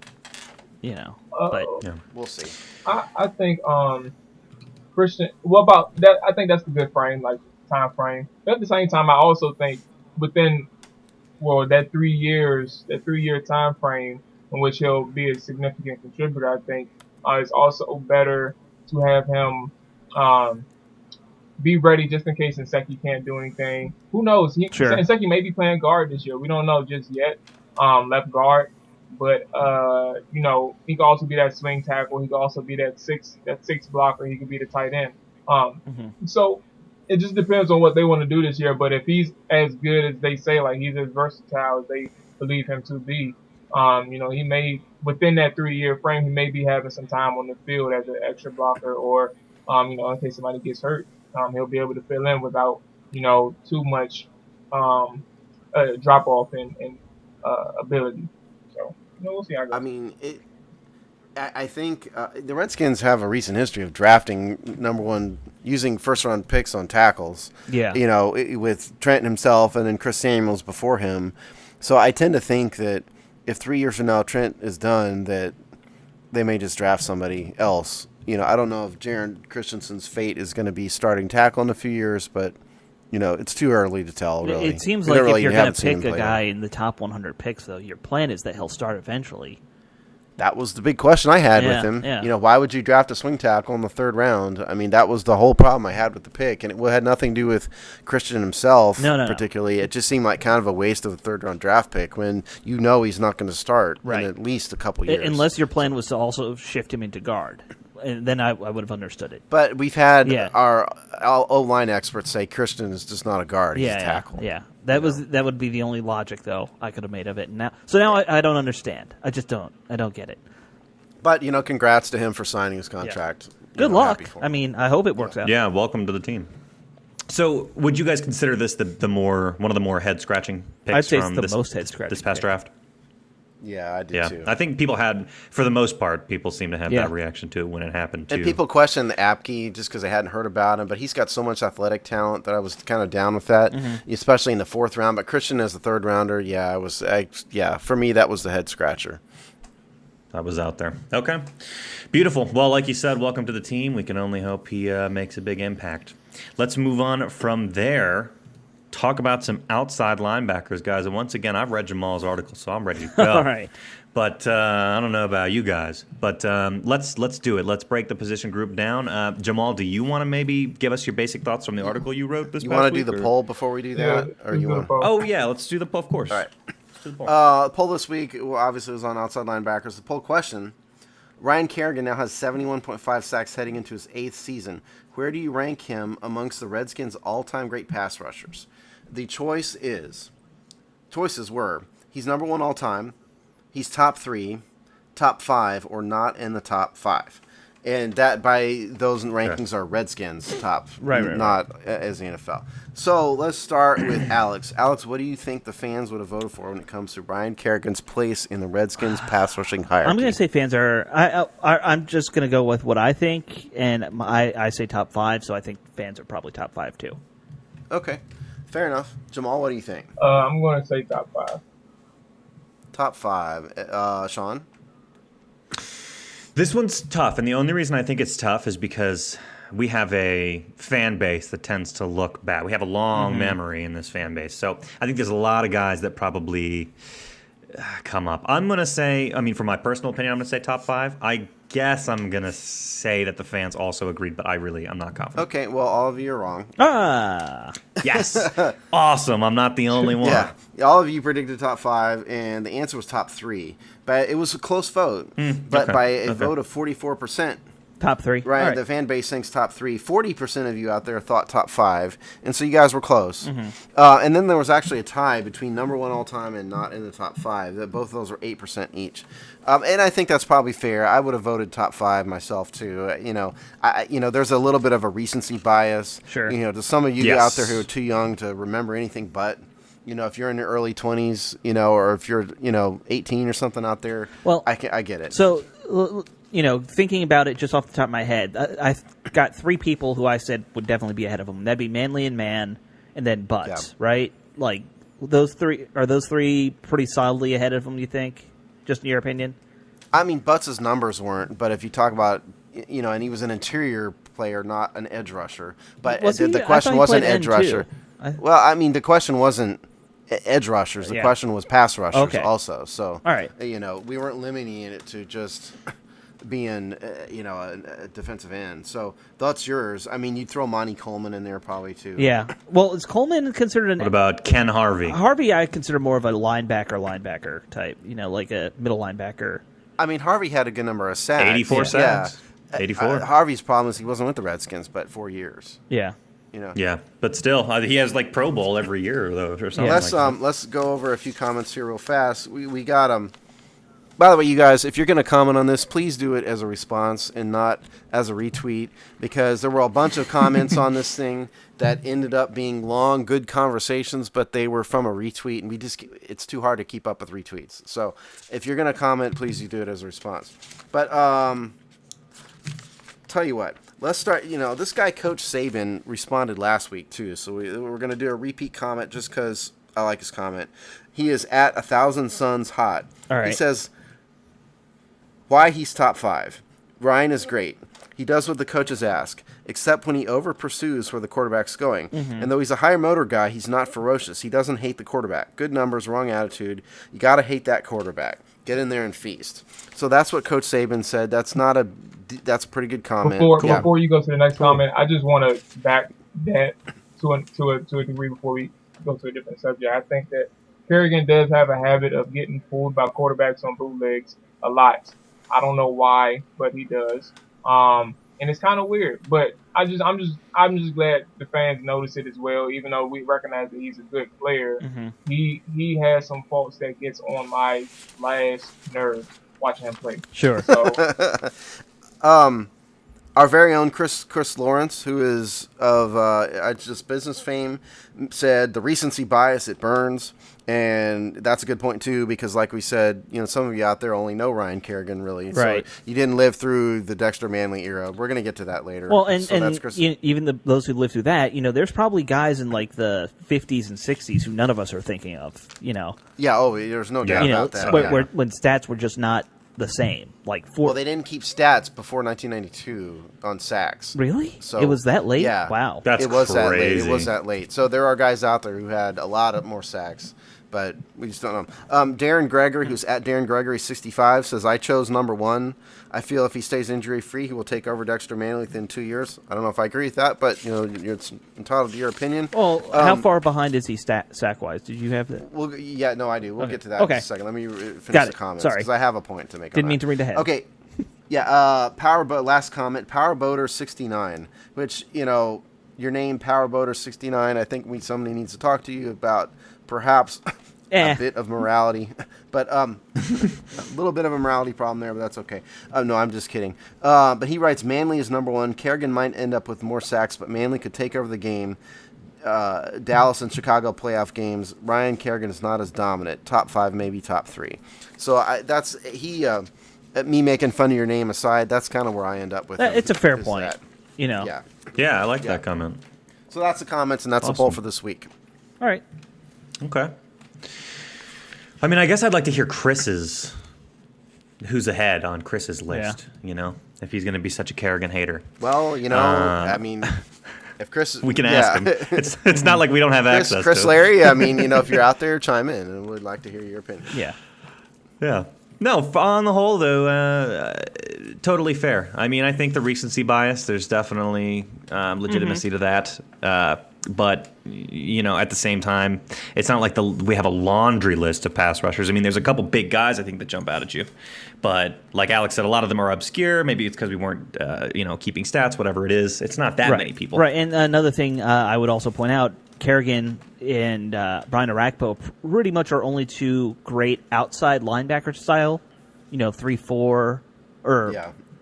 But Yeah. We'll see. I think Christian. What about that? I think that's the good frame, like time frame. But at the same time, I also think within that 3 years, that 3 year time frame in which he'll be a significant contributor, I think it's also better to have him be ready just in case Nseki can't do anything. Who knows? Sure. Nseki may be playing guard this year. We don't know just yet. Left guard. But he could also be that swing tackle. He could also be that six blocker. He could be the tight end. So it just depends on what they want to do this year. But if he's as good as they say, like he's as versatile as they believe him to be, he may within that 3 year frame, he may be having some time on the field as an extra blocker, or in case somebody gets hurt, he'll be able to fill in without too much drop off in ability. So we'll see how it goes. I mean, I think the Redskins have a recent history of drafting number one, using first round picks on tackles. Yeah. With Trent himself and then Chris Samuels before him. So I tend to think that if 3 years from now Trent is done, that they may just draft somebody else. I don't know if Jaron Christensen's fate is going to be starting tackle in a few years, but it's too early to tell. Really, It seems We like don't if really you're haven't going to seen him pick a play guy yet. in the top 100 picks, though, your plan is that he'll start eventually. That was the big question I had with Yeah, him. yeah. Why would you draft a swing tackle in the third round? I mean, that was the whole problem I had with the pick, and it had nothing to do with Christian himself No. particularly. It just seemed like kind of a waste of a third-round draft pick when he's not going to start Right. in at least a couple years. Unless your plan was to also shift him into guard. And then I would have understood it. But we've had Yeah. our O-line experts say Christian is just not a guard; he's a tackle. Yeah. That would be the only logic, though, I could have made of it. Now I don't understand. I just don't. I don't get it. But congrats to him for signing his contract. Good Happy luck. for him. I mean, I hope it works out. Yeah, welcome to the team. So, would you guys consider this one of the more head scratching picks I'd say it's from the most head-scratching this past pick. draft? Yeah, I do Yeah, too. I think for the most part, people seem to have Yeah. that reaction to it when it happened too. And people question the Apke just because they hadn't heard about him, but he's got so much athletic talent that I was kind of down with that, especially in the fourth round. But Christian as the third rounder, for me that was the head scratcher. That was out there. Okay, beautiful. Well, like you said, welcome to the team. We can only hope he makes a big impact. Let's move on from there. Talk about some outside linebackers, guys. And once again, I've read Jamal's article, so I'm ready to go. All right. But I don't know about you guys. But let's do it. Let's break the position group down. Jamal, do you want to maybe give us your basic thoughts from the article you wrote this You past want to week? do the or- poll before we do that, or you want? Oh yeah, let's do the poll, of course. All right. Let's do the poll. Poll this week, obviously, was on outside linebackers. The poll question: Ryan Kerrigan now has 71.5 sacks heading into his 8th season. Where do you rank him amongst the Redskins' all-time great pass rushers? The choices were: he's number 1 all-time, he's top 3, top 5, or not in the top 5. And that, by those rankings, are Redskins top, Right. not as the NFL. So let's start with Alex. Alex, what do you think the fans would have voted for when it comes to Ryan Kerrigan's place in the Redskins pass rushing hierarchy? I'm going to say fans are. I'm just going to go with what I think, and I say top 5, so I think fans are probably top 5 too. Okay, fair enough. Jamal, what do you think? I'm going to say top 5. Top 5. Sean? This one's tough, and the only reason I think it's tough is because we have a fan base that tends to look back. We have a long memory in this fan base. So I think there's a lot of guys that probably come up. I'm going to say, for my personal opinion, I'm going to say top 5. I guess I'm going to say that the fans also agreed, but I'm not confident. Okay, well, all of you are wrong. Yes. Awesome. I'm not the only one. Yeah, all of you predicted top 5, and the answer was top 3. But it was a close vote. But okay, by a vote of 44%, Top 3. right, All right. the fan base thinks top 3. 40% of you out there thought top 5, and so you guys were close. And then there was actually a tie between number 1 all time and not in the top 5. That both of those were 8% each. And I think that's probably fair. I would have voted top 5 myself too. There's a little bit of a recency bias. Sure. To some of you Yes. out there who are too young to remember anything but. If you're in your early 20s, or if you're, 18 or something out there, Well, I get it. So, thinking about it just off the top of my head, I've got 3 people who I said would definitely be ahead of him. That'd be Manley and Mann, and then Butts, Yeah. right? Like, those 3 pretty solidly ahead of him, you think? Just in your opinion? Butts' numbers weren't, but if you talk about, and he was an interior player, not an edge rusher. But Was he? the I question thought he wasn't played edge end, too. rusher. I- The question wasn't edge rushers. The Yeah. question was pass rushers Okay. also. So, All right. We weren't limiting it to just being, a defensive end. So that's yours. You'd throw Monty Coleman in there probably too. Yeah. Well, is Coleman considered an... What about Ken Harvey? Harvey, I consider more of a linebacker type, like a middle linebacker. Harvey had a good number of sacks. 84 sacks. 84. Harvey's problem is he wasn't with the Redskins, but 4 years. Yeah. Yeah, but still, he has like Pro Bowl every year though, or something. Let's like that. let's go over a few comments here real fast. We got By the way, you guys, if you're going to comment on this, please do it as a response and not as a retweet, because there were a bunch of comments on this thing that ended up being long, good conversations, but they were from a retweet, and it's too hard to keep up with retweets. So if you're going to comment, please do it as a response. But tell you what, let's start. This guy, Coach Saban, responded last week too, so we're going to do a repeat comment just because I like his comment. He is at 1,000 Suns hot. All right. He says why he's top 5. Ryan is great. He does what the coaches ask, except when he over pursues where the quarterback's going. Mm-hmm. And though he's a higher motor guy, he's not ferocious. He doesn't hate the quarterback. Good numbers, wrong attitude. You got to hate that quarterback. Get in there and feast. So that's what Coach Saban said. That's a pretty good comment. Before you go to the next comment, I just want to back that to a degree before we go to a different subject. I think that Kerrigan does have a habit of getting fooled by quarterbacks on bootlegs a lot. I don't know why, but he does. And it's kind of weird. But I'm just glad the fans notice it as well. Even though we recognize that he's a good player, Mm-hmm. he has some faults that gets on my last nerve watching him play. Sure. So, our very own Chris Lawrence, who is of just business fame, said the recency bias, it burns. And that's a good point, too, because like we said, some of you out there only know Ryan Kerrigan, really. Right. So you didn't live through the Dexter Manley era. We're going to get to that later. Well, and that's Chris. Even those who lived through that, there's probably guys in like the 50s and 60s who none of us are thinking of, Yeah, there's no doubt about that. When stats were just not the same. Well, they didn't keep stats before 1992 on sacks. Really? So it was that late? Yeah. Wow. That's it was crazy. That late. It was that late. So there are guys out there who had a lot of more sacks, but we just don't know. Darren Gregory, who's at Darren Gregory 65, says, I chose number 1. I feel if he stays injury-free, he will take over Dexter Manley within 2 years. I don't know if I agree with that, but you're entitled to your opinion. Well, how far behind is he sack-wise? Did you have that? Well, yeah, no, I do. We'll get to that in a second. Let me finish the comments. Sorry. Because I have a point to make. Didn't mean to read ahead. Okay. Yeah, last comment, Powerboater69, which, your name, Powerboater69, I think somebody needs to talk to you about perhaps a bit of morality. But a little bit of a morality problem there, but that's okay. No, I'm just kidding. But he writes, Manley is number 1. Kerrigan might end up with more sacks, but Manley could take over the game. Dallas and Chicago playoff games. Ryan Kerrigan is not as dominant. Top 5, maybe top 3. So me making fun of your name aside, that's kind of where I end up with it. It's a fair point. Yeah. Yeah, I like that comment. So that's the comments, and that's the poll for this week. All right. Okay. I mean, I guess I'd like to hear Chris's, who's ahead on Chris's list, if he's going to be such a Kerrigan hater. Well, I mean, if Chris... We can ask him. It's not like we don't have access Chris to Larry, I mean, if you're out there, chime in, and we'd like to hear your opinion. Yeah. Yeah. No, on the whole, though, totally fair. I mean, I think the recency bias, there's definitely legitimacy to that. But, at the same time, it's not like we have a laundry list of pass rushers. I mean, there's a couple big guys, I think, that jump out at you. But like Alex said, a lot of them are obscure. Maybe it's because we weren't, keeping stats, whatever it is. It's not that many people. Right, and another thing I would also point out, Kerrigan and Brian Arakpo pretty much are only 2 great outside linebacker style, 3-4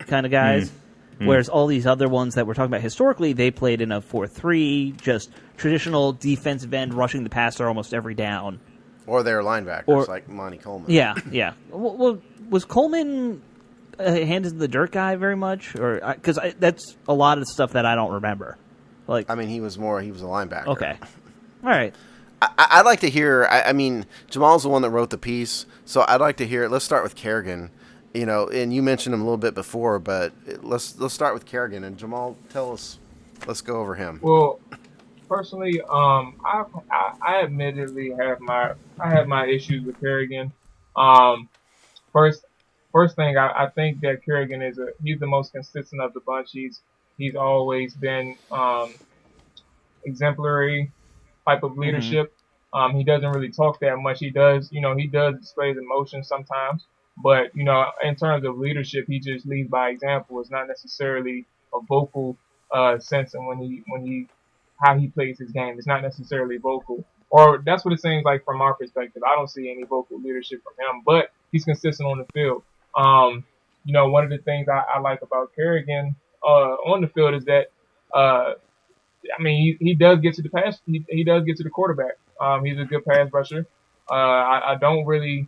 kind of guys. Whereas all these other ones that we're talking about historically, they played in a 4-3, just traditional defensive end rushing the passer almost every down. Or they're linebackers like Monty Coleman. Yeah. Well, was Coleman a hands in the dirt guy very much, or because that's a lot of stuff that I don't remember. I mean, he was a linebacker. Okay. All right. I'd like to hear. I mean, Jamal's the one that wrote the piece, so I'd like to hear it. Let's start with Kerrigan. And you mentioned him a little bit before, but let's start with Kerrigan. And Jamal, tell us. Let's go over him. Well, personally, I admittedly have my issues with Kerrigan. First thing, I think that Kerrigan he's the most consistent of the bunch. He's always been exemplary type of leadership. He doesn't really talk that much. He does display his emotions sometimes, but in terms of leadership, he just leads by example. It's not necessarily a vocal sense, and how he plays his game, it's not necessarily vocal. Or that's what it seems like from our perspective. I don't see any vocal leadership from him, but he's consistent on the field. One of the things I like about Kerrigan on the field is that he does get to the pass. He does get to the quarterback. He's a good pass rusher. I don't really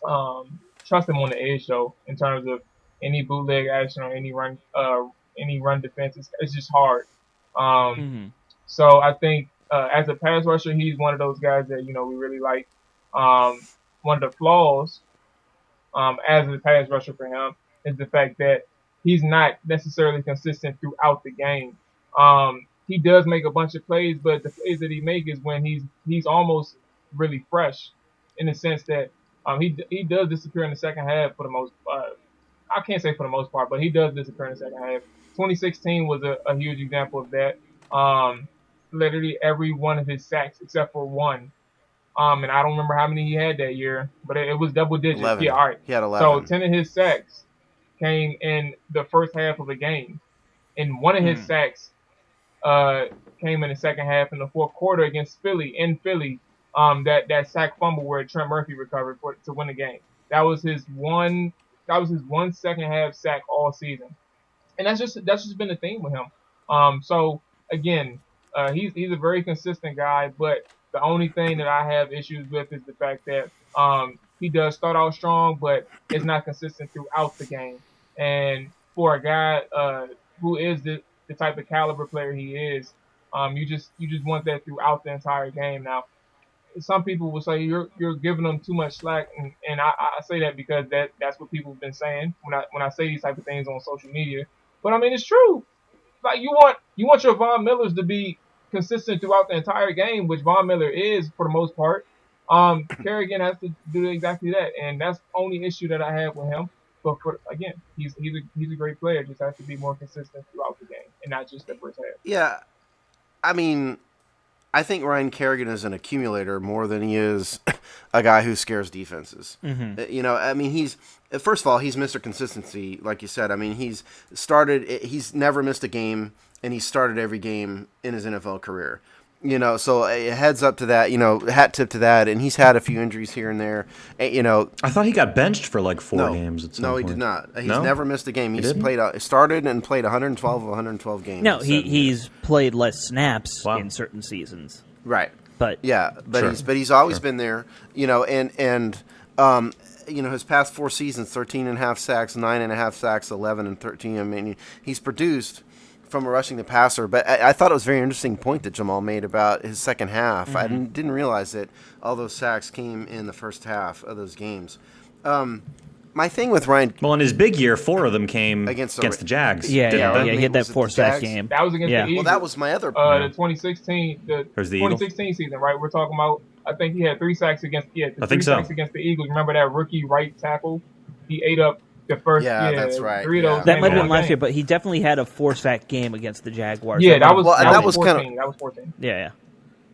trust him on the edge though, in terms of any bootleg action or any run defense. It's just hard. So I think as a pass rusher, he's one of those guys that we really like. One of the flaws as a pass rusher for him is the fact that he's not necessarily consistent throughout the game. He does make a bunch of plays, but the plays that he makes is when he's almost really fresh, in the sense that he does disappear in the second half for the most. I can't say for the most part, but he does disappear in the second half. 2016 was a huge example of that. Literally every one of his sacks except for one. And I don't remember how many he had that year, but it was double digits. 11. Yeah, all right. He had 11. So 10 of his sacks came in the first half of the game, and one of his sacks came in the second half in the fourth quarter against Philly. That sack fumble where Trent Murphy recovered to win the game. That was his one second half sack all season, and that's just been the theme with him. So again, he's a very consistent guy, but the only thing that I have issues with is the fact that he does start out strong, but it's not consistent throughout the game. And for a guy who is the type of caliber player he is, you just want that throughout the entire game. Now, some people will say you're giving them too much slack, and I say that because that's what people have been saying when I say these type of things on social media. But I mean, it's true. Like you want your Von Millers to be consistent throughout the entire game, which Von Miller is for the most part. Kerrigan has to do exactly that, and that's the only issue that I have with him. But again, he's a great player. Just has to be more consistent throughout the game, and not just the first half. Yeah, I mean, I think Ryan Kerrigan is an accumulator more than he is a guy who scares defenses. I mean, he's first of all, he's Mr. Consistency, like you said. I mean, he's never missed a game, and he started every game in his NFL career. So heads up to that, hat tip to that. And he's had a few injuries here and there. I thought he got benched for like 4 games at some point. No, he did not. He's never missed a game. He's started and played 112 of 112 games. No, he's played less snaps in certain seasons. Right. But he's always been there, and his past 4 seasons, 13.5 sacks, 9.5 sacks, 11 and 13. I mean, he's produced from rushing the passer, but I thought it was a very interesting point that Jamal made about his second half. I didn't realize that all those sacks came in the first half of those games. My thing with Ryan... Well, in his big year, 4 of them came against the Jags. Yeah, he had that 4-sack game. That was against the Eagles. Well, that was my other point. The 2016 season, right? We're talking about, I think he had 3 sacks against sacks against the Eagles. Remember that rookie right tackle? He ate up the first, that's right. 3 of those. That might have been last year, but he definitely had a 4-sack game against the Jaguars. Yeah, that was 14. That was 14. Yeah.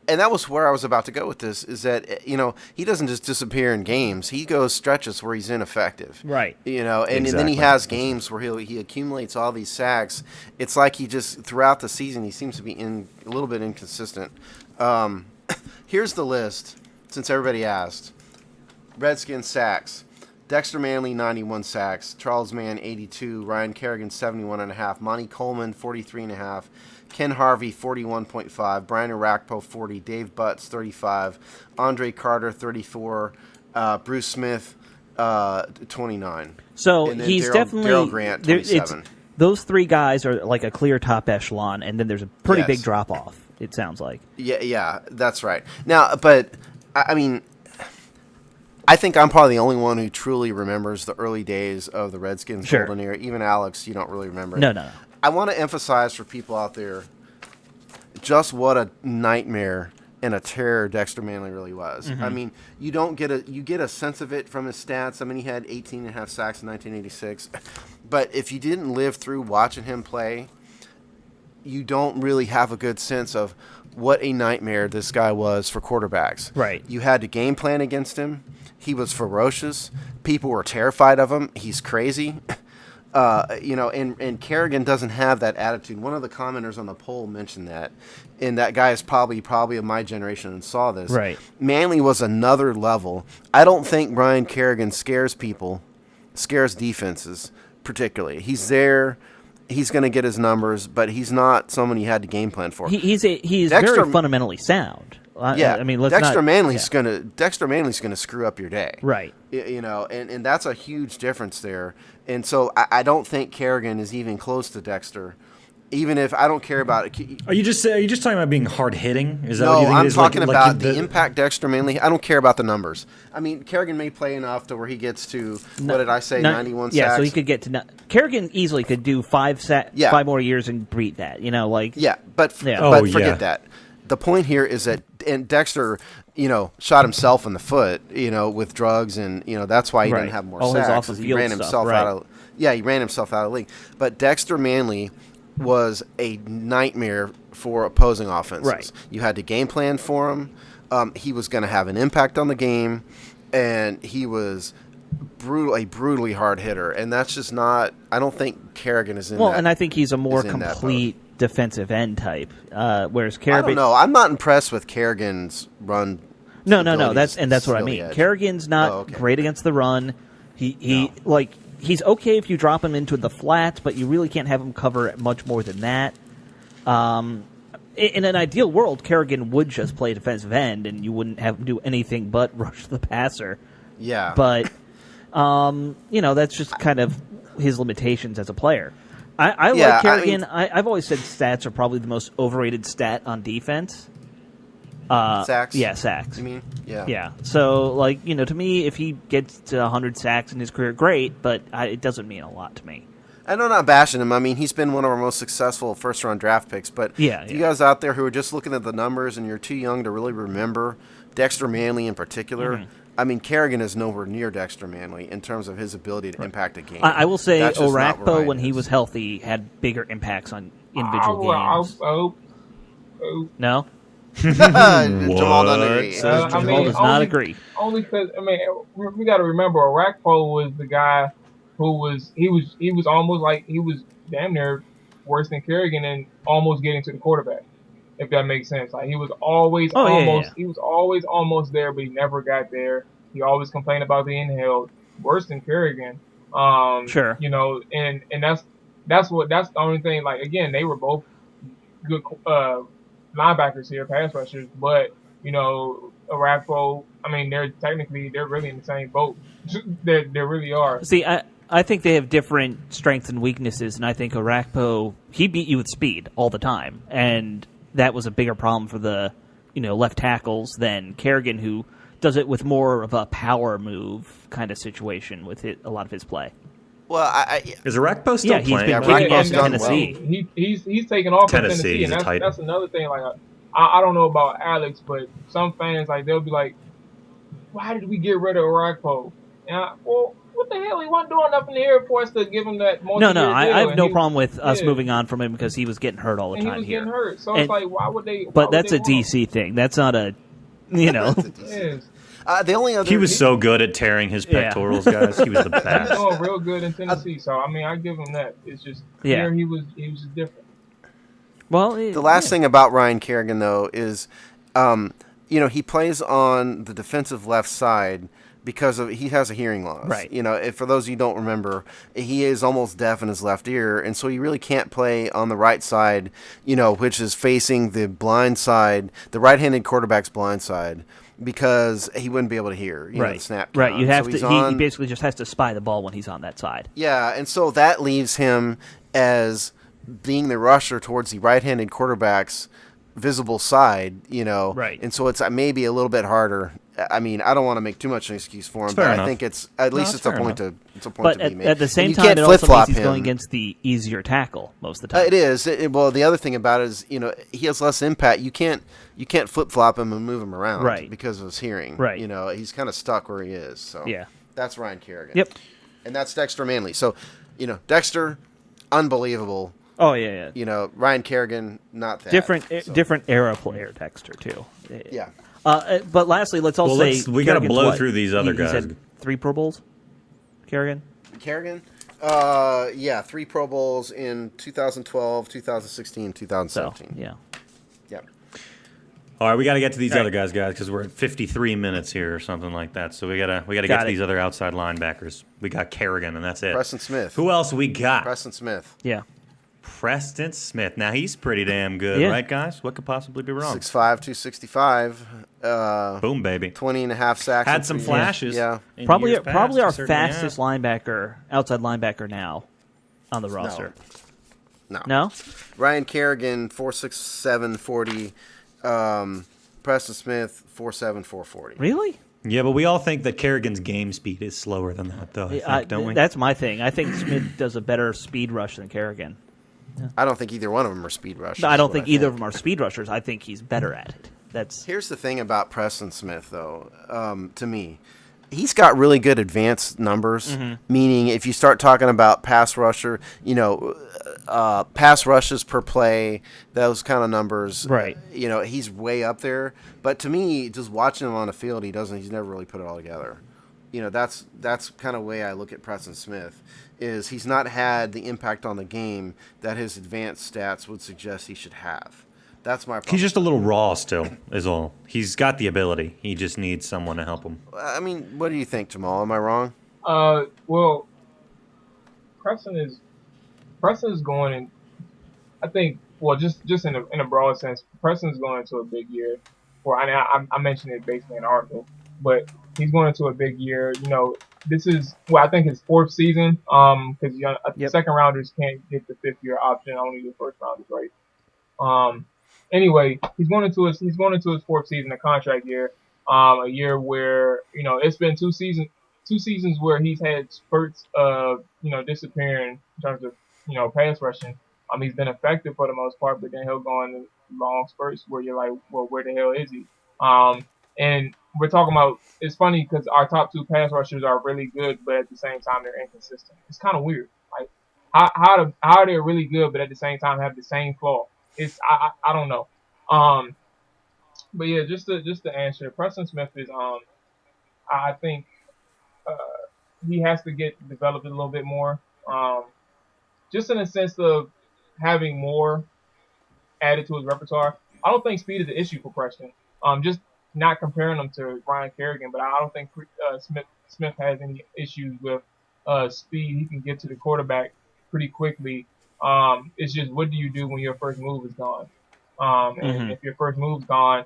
And that was where I was about to go with this, is that, he doesn't just disappear in games. He goes stretches where he's ineffective. Right. And then he has games where he accumulates all these sacks. It's like he just, throughout the season, he seems to be a little bit inconsistent. Here's the list, since everybody asked. Redskins sacks. Dexter Manley, 91 sacks. Charles Mann, 82. Ryan Kerrigan, 71.5. Monty Coleman, 43.5. Ken Harvey, 41.5. Brian Arakpo, 40. Dave Butts, 35. Andre Carter, 34. Bruce Smith, 29. So he's definitely... Darryl Grant, 27. Those 3 guys are like a clear top echelon, and then there's a pretty big drop-off, it sounds like. Yeah, that's right. Now, but, I mean... I think I'm probably the only one who truly remembers the early days of the Redskins golden era. Even Alex, you don't really remember. No. I want to emphasize for people out there just what a nightmare and a terror Dexter Manley really was. I mean, you get a sense of it from his stats. I mean, he had 18.5 sacks in 1986. But if you didn't live through watching him play, you don't really have a good sense of what a nightmare this guy was for quarterbacks. Right. You had to game plan against him. He was ferocious. People were terrified of him. He's crazy. And Kerrigan doesn't have that attitude. One of the commenters on the poll mentioned that, and that guy is probably of my generation and saw this. Right. Manley was another level. I don't think Brian Kerrigan scares defenses particularly. He's there. He's going to get his numbers, but he's not someone you had to game plan for. He's Dexter, very fundamentally sound. I mean, Dexter Manley's gonna screw up your day, right? And that's a huge difference there. And so I don't think Kerrigan is even close to Dexter. Even if I don't care about it. Are you just talking about being hard hitting? Is that no, what you think I'm it is? talking like about the impact Dexter Manley. I don't care about the numbers. I mean, Kerrigan may play enough to where he gets to what did I say, 91 sacks? Yeah, so he could get to. Kerrigan easily could do 5 more years and beat that. But forget that. The point here is that Dexter, shot himself in the foot, with drugs, and that's why he didn't have more sacks. He ran himself out of the league. But Dexter Manley was a nightmare for opposing offenses. Right. You had to game plan for him. He was going to have an impact on the game, and he was a brutally hard hitter. And that's just not. I don't think Kerrigan is in. Well, and I think he's a more complete defensive end type, whereas Kerrigan. I don't know. I'm not impressed with Kerrigan's run. No. That's what I mean. Kerrigan's not great against the run. He's okay if you drop him into the flats, but you really can't have him cover much more than that. In an ideal world, Kerrigan would just play defensive end, and you wouldn't have him do anything but rush the passer. Yeah. But, that's just kind of his limitations as a player. I like Kerrigan. I've always said stats are probably the most overrated stat on defense. Sacks? Yeah, sacks. You mean? Yeah. Yeah. So, to me, if he gets to 100 sacks in his career, great, but it doesn't mean a lot to me. I know, not bashing him. I mean, he's been one of our most successful first-round draft picks. But you guys out there who are just looking at the numbers and you're too young to really remember Dexter Manley in particular, I mean, Kerrigan is nowhere near Dexter Manley in terms of his ability to impact a game. I will say Orakpo, when he was healthy, had bigger impacts on individual games. No? Jamal doesn't agree. Jamal does not agree. Only because we got to remember Orakpo was the guy who was damn near worse than Kerrigan and almost getting to the quarterback. If that makes sense, he was always he was always almost there, but he never got there. He always complained about being held worse than Kerrigan. Sure, and that's the only thing. Again, they were both good linebackers here, pass rushers, but Orakpo, they're really in the same boat. They really are. See, I think they have different strengths and weaknesses, and I think Orakpo, he beat you with speed all the time, and that was a bigger problem for the left tackles than Kerrigan, who does it with more of a power move kind of situation with a lot of his play. Well, is Orakpo still playing? He's been kicking off Tennessee. Well. He's taking off in Tennessee, and that's another thing. I don't know about Alex, but some fans they'll be like, "Why did we get rid of Orakpo?" And what the hell? He wasn't doing nothing here for us to give him that multi-year deal. I have no problem with us moving on from him because he was getting hurt all the time he was here. Getting hurt, so it's why would they? But that's a DC thing. That's not a, The only other he was so good at tearing his pectorals, guys. He was the best. He's doing real good in Tennessee, so I give him that. It's just here he was just different. Well, the last thing about Ryan Kerrigan though is, he plays on the defensive left side because he has a hearing loss. Right. If, for those of you who don't remember, he is almost deaf in his left ear, and so he really can't play on the right side, which is facing the blind side, the right-handed quarterback's blind side, because he wouldn't be able to hear the snap count. Right. You have he basically just has to spy the ball when he's on that side. Yeah, and so that leaves him as being the rusher towards the right-handed quarterback's visible side, Right. And so it's maybe a little bit harder. I mean, I don't want to make too much of an excuse for him, but I think it's at least it's a point to be made. At the same time, it also means he's going against the easier tackle most of the time. It is. Well, the other thing about it is, he has less impact. You can't flip flop him and move him around, because of his hearing. Right. He's kind of stuck where he is. So that's Ryan Kerrigan. Yep. And that's Dexter Manley. So, Dexter, unbelievable. Oh yeah. Ryan Kerrigan, not that different era player, Dexter too. Yeah. But lastly, let's also say we got to blow through these other guys. He said 3 Pro Bowls. Kerrigan. Yeah, 3 Pro Bowls in 2012, 2016, So 2017. yeah. Yeah. All right, we got to get to these All other right. guys, because we're at 53 minutes here or something like that. So we gotta get Got to it. these other outside linebackers. We got Kerrigan, and that's it. Preston Smith. Who else we got? Preston Smith. Yeah. Preston Smith. Now he's pretty damn good, Yeah. right, guys? What could possibly be wrong? 6'5", 265. Boom, baby. 20 and a half sacks. Had in some 3 years. flashes. Yeah. in Probably years past, probably he our certainly has. fastest linebacker, outside linebacker now on the roster. No. No? Ryan Kerrigan, 4'6", 40. Preston Smith, 4'7", 440. Really? Yeah, but we all think that Kerrigan's game speed is slower than that, though. I think, don't we? That's my thing. I think Smith does a better speed rush than Kerrigan. I don't think either one of them are speed rushers. I don't is what think either of them are speed rushers. I think he's better at it. That's Here's the thing about Preston Smith, though, to me. He's got really good advanced numbers, Mm-hmm. meaning if you start talking about pass rusher, pass rushes per play, those kind of numbers. Right. He's way up there. But to me, just watching him on the field, he's never really put it all together. That's kind of the way I look at Preston Smith, is he's not had the impact on the game that his advanced stats would suggest he should have. That's my problem. He's just a little raw still, is all. He's got the ability. He just needs someone to help him. I mean, what do you think, Jamal? Am I wrong? Well, Preston is going in. I think, well, just in a broad sense, Preston's going into a big year. I mentioned it basically in the article, but he's going into a big year. This is I think his 4th season. Because second rounders can't get the 5th year option, only the first rounders, right? Anyway, he's going into his 4th season, a contract year. A year where it's been 2 seasons where he's had spurts of disappearing in terms of pass rushing. He's been effective for the most part, but then he'll go in long spurts where you're like, well, where the hell is he? And we're talking about, it's funny because our top 2 pass rushers are really good, but at the same time they're inconsistent. It's kind of weird. Like how are they really good, but at the same time have the same flaw? I don't know. But yeah, just to answer, Preston Smith is I think he has to get developed a little bit more. Just in the sense of having more added to his repertoire. I don't think speed is an issue for Preston. Just not comparing him to Ryan Kerrigan, but I don't think Smith has any issues with speed. He can get to the quarterback pretty quickly. It's just, what do you do when your first move is gone? And if your first move's gone,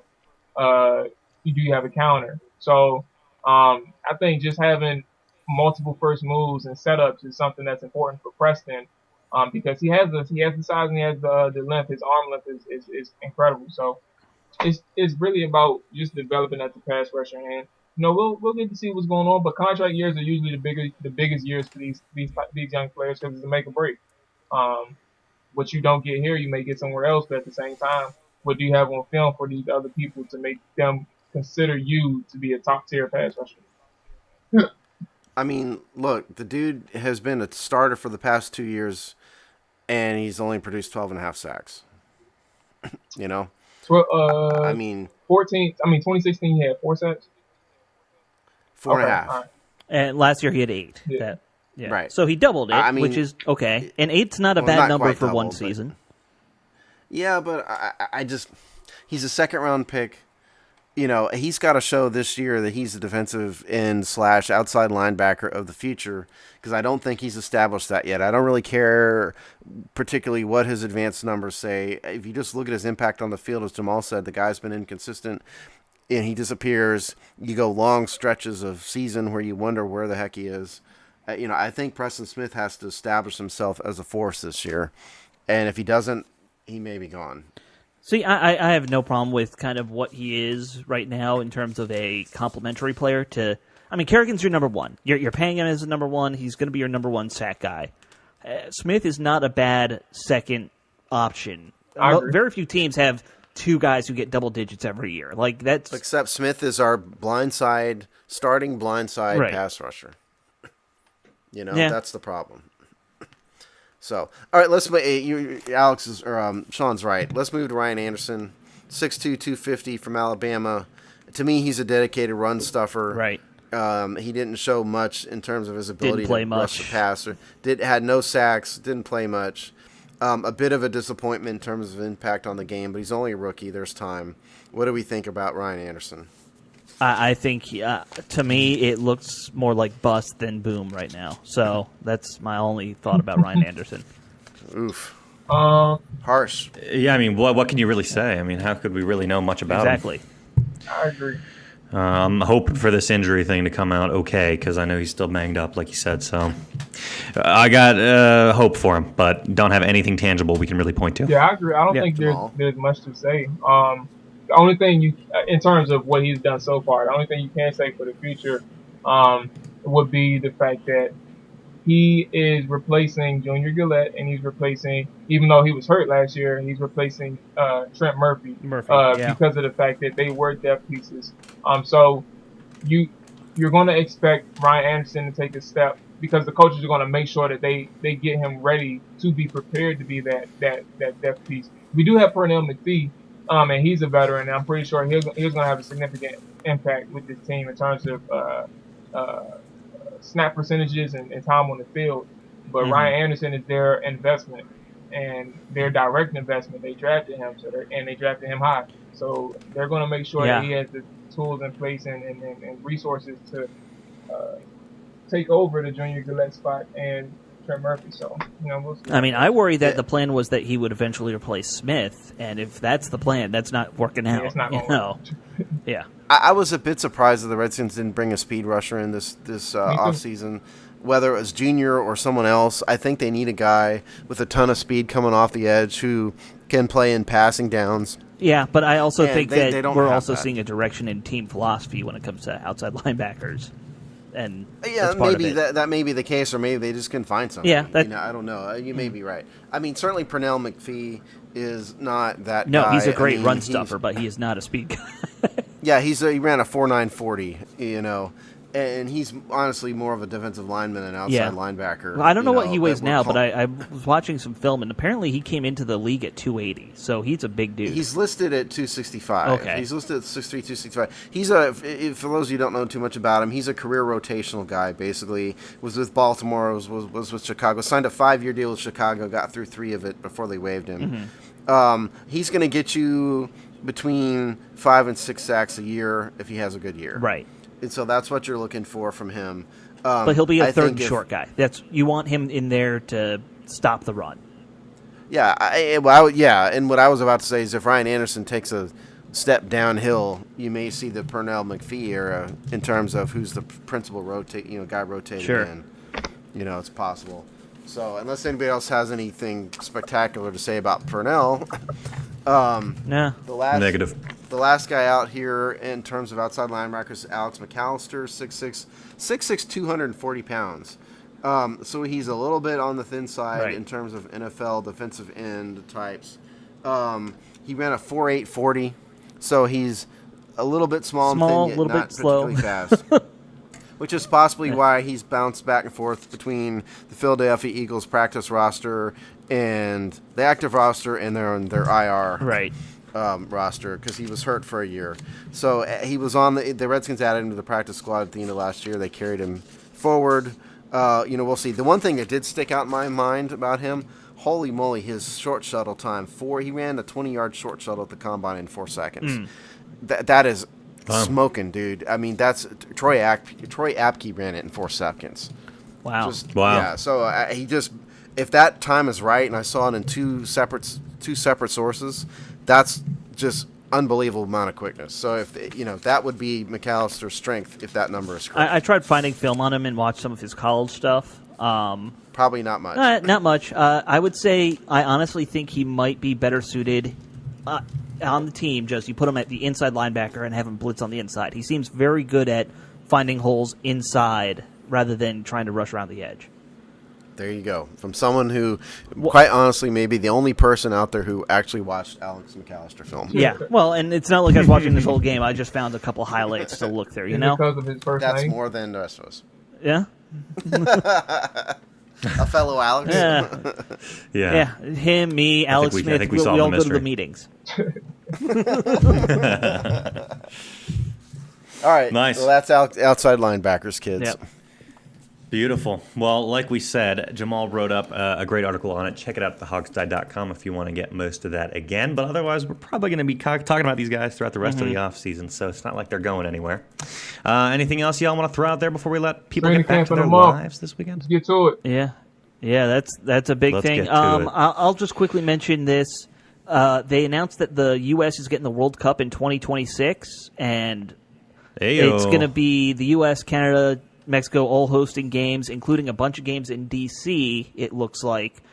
you do have a counter. So I think just having multiple first moves and setups is something that's important for Preston, because he has the size and he has the length. His arm length is incredible. So it's really about just developing as a pass rusher, and we'll get to see what's going on. But contract years are usually the biggest years for these young players, because it's a make or break. What you don't get here, you may get somewhere else. But at the same time, what do you have on film for these other people to make them consider you to be a top tier pass rusher? I mean, look, the dude has been a starter for the past 2 years, and he's only produced 12 and a half sacks. I mean, 2016 he had 4 sacks. 4 and a half. All right. and last year he had 8. Yeah. Right. So he doubled it, I mean, which is okay. And 8's not a well, bad not number quite for one doubled, but- season. Yeah, but I just, he's a second-round pick. He's got to show this year that he's the defensive end / outside linebacker of the future, because I don't think he's established that yet. I don't really care particularly what his advanced numbers say. If you just look at his impact on the field, as Jamal said, the guy's been inconsistent, and he disappears. You go long stretches of season where you wonder where the heck he is. I think Preston Smith has to establish himself as a force this year, and if he doesn't, he may be gone. See, I have no problem with kind of what he is right now in terms of a complementary player to. I mean, Kerrigan's your number 1. You're paying him as a number 1. He's going to be your number 1 sack guy. Smith is not a bad second option. I agree. Very few teams have 2 guys who get double digits every year. Like that's Except Smith is our starting blindside Right. pass rusher. Yeah. That's the problem. So, all right, let's. Alex is or Sean's right. Let's move to Ryan Anderson, 6'2", 250 from Alabama. To me, he's a dedicated run stuffer. right. He didn't show much in terms of his ability play to much. rush the passer. Had no sacks. Didn't play much. A bit of a disappointment in terms of impact on the game, but he's only a rookie. There's time. What do we think about Ryan Anderson? I think, to me, it looks more like bust than boom right now. So that's my only thought about Ryan Anderson. Oof. Harsh. Yeah, I mean, what can you really say? I mean, how could we really know much about Exactly. I agree. him? I'm hoping for this injury thing to come out okay because I know he's still banged up, like you said. So I got hope for him, but don't have anything tangible we can really point to. Yeah, I agree. I don't Yeah. think there's much to say. The only thing in terms of what he's done so far, the only thing you can say for the future, would be the fact that he is replacing Junior Gillette, and he's replacing, even though he was hurt last year, he's replacing Trent Murphy, Yeah. because of the fact that they were depth pieces. So you're going to expect Ryan Anderson to take a step because the coaches are going to make sure that they get him ready to be prepared to be that depth piece. We do have Pernell McPhee. And he's a veteran, and I'm pretty sure he's going to have a significant impact with this team in terms of snap percentages and time on the field. But Ryan Anderson is their investment and their direct investment. They drafted him, and they drafted him high. So they're going to make sure that he has the tools in place and resources to take over the Junior Gillette spot and Trent Murphy. So, we'll see. I mean, I worry that the plan was that he would eventually replace Smith, and if that's the plan, that's not working out. it's not you going know? Yeah. I was a bit surprised that the Redskins didn't bring a speed rusher in this offseason. Whether it was Junior or someone else, I think they need a guy with a ton of speed coming off the edge who can play in passing downs. Yeah, but I also And think they that don't we're have also that. seeing a direction in team philosophy when it comes to outside linebackers. And Yeah, that's part maybe of it. that may be the case, or maybe they just couldn't find something. Yeah, I don't know. You may be right. I mean, certainly Pernell McPhee is not that No, guy. he's a great run he's- stuffer, but he is not a speed guy. Yeah, he ran a 4.940, and he's honestly more of a defensive lineman and outside linebacker. I don't know what he that weighs we're now, call- but I was watching some film, and apparently he came into the league at 280, so he's a big dude. He's listed at 265. Okay. He's listed at 6'3", 265. He's for those of you who don't know too much about him, he's a career rotational guy, basically. Was with Baltimore, was with Chicago, signed a 5-year deal with Chicago, got through 3 of it before they waived him. He's going to get you between 5 and 6 sacks a year if he has a good year. Right. And so that's what you're looking for from him. But he'll be a I third think and if- short guy. You want him in there to stop the run. Yeah, and what I was about to say is if Ryan Anderson takes a step downhill, you may see the Pernell McPhee era in terms of who's the principal guy rotating Sure. in. It's possible. So unless anybody else has anything spectacular to say about Pernell, Nah. Negative. The last guy out here in terms of outside linebackers is Alex McAllister, 6'6", 240 pounds. So he's a little bit on the thin side Right. in terms of NFL defensive end types. He ran a 4.840, so he's a little bit small and Small, thin, yet little not bit slow. particularly fast. Which is possibly why he's bounced back and forth between the Philadelphia Eagles practice roster and the active roster and their IR Right. roster because he was hurt for a year. So he was on the Redskins added him to the practice squad at the end of last year. They carried him forward. We'll see. The one thing that did stick out in my mind about him, holy moly, his short shuttle time. He ran a 20-yard short shuttle at the combine in 4 seconds. That is smoking, dude. I mean, that's Troy Apke ran it in 4 seconds. Wow. Wow. Yeah. So if that time is right, and I saw it in two separate sources, that's just unbelievable amount of quickness. So if that would be McAllister's strength if that number is correct. I tried finding film on him and watched some of his college stuff. Probably not much. Not much. I would say I honestly think he might be better suited on the team. Just you put him at the inside linebacker and have him blitz on the inside. He seems very good at finding holes inside rather than trying to rush around the edge. There you go. From someone who, quite honestly, may be the only person out there who actually watched Alex McAllister film. Yeah. Well, and it's not like I was watching this whole game. I just found a couple highlights to look through. You know. Because of his first That's name. more than the rest of us. Yeah. A fellow Alex. Yeah. Yeah. Yeah. Him, me, Alex I Smith. think we we solved all the go to the mystery. meetings. All right. Nice. Well, that's outside linebackers, kids. Yep. Beautiful. Well, like we said, Jamal wrote up a great article on it. Check it out at thehogstie.com if you want to get most of that again. But otherwise, we're probably going to be talking about these guys throughout the rest of the offseason, so it's not like they're going anywhere. Anything else y'all want to throw out there before we let people Training get back camp to in their a month. lives this weekend? Let's get to it. Yeah, that's a big Let's thing. get to it. I'll just quickly mention this. They announced that the U.S. is getting the World Cup in 2026, and Ayo. it's going to be the U.S., Canada, Mexico all hosting games, including a bunch of games in D.C., it looks like.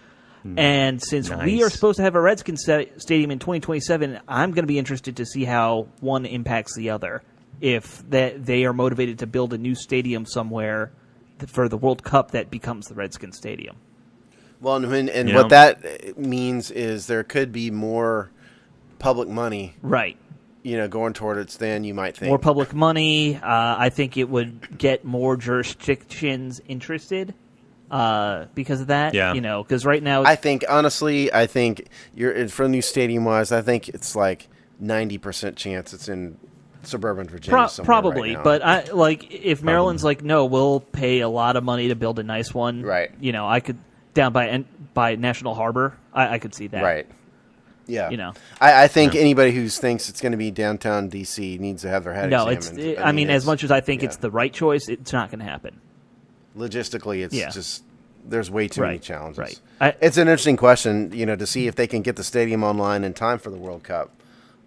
And since we Nice. are supposed to have a Redskins stadium in 2027, I'm going to be interested to see how one impacts the other. If they are motivated to build a new stadium somewhere for the World Cup that becomes the Redskins stadium. Well, and You what know- that means is there could be more public money, Right. going toward it than you might think. More public money. I think it would get more jurisdictions interested because of that. Yeah. Because right now, I think you're for new stadium wise. I think it's like 90% chance it's in suburban Virginia. somewhere probably. right now. But if Maryland's like, no, we'll pay a lot of money to build a nice one. Right. I could down by National Harbor. I could see that. right, yeah. I I think anybody who thinks it's going to be downtown DC needs to have their head No, examined. I mean, as much as I think yeah. it's the right choice, it's not going to happen. Logistically, it's Yeah. just there's way too many Right, challenges. right. It's an interesting question, to see if they can get the stadium online in time for the World Cup.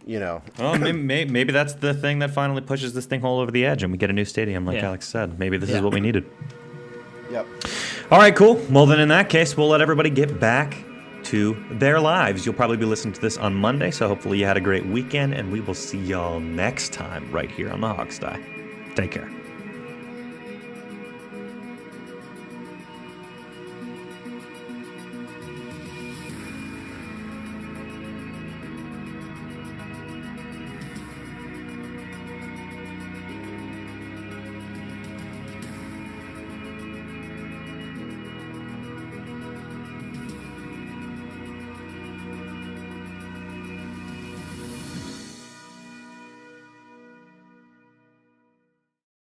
Well, maybe that's the thing that finally pushes this thing all over the edge, and we get a new stadium, like Yeah. Alex said. Maybe this Yeah. is what we needed. Yep. All right, cool. Well, then in that case, we'll let everybody get back to their lives. You'll probably be listening to this on Monday, so hopefully you had a great weekend, and we will see y'all next time right here on the Hogsty. Take care.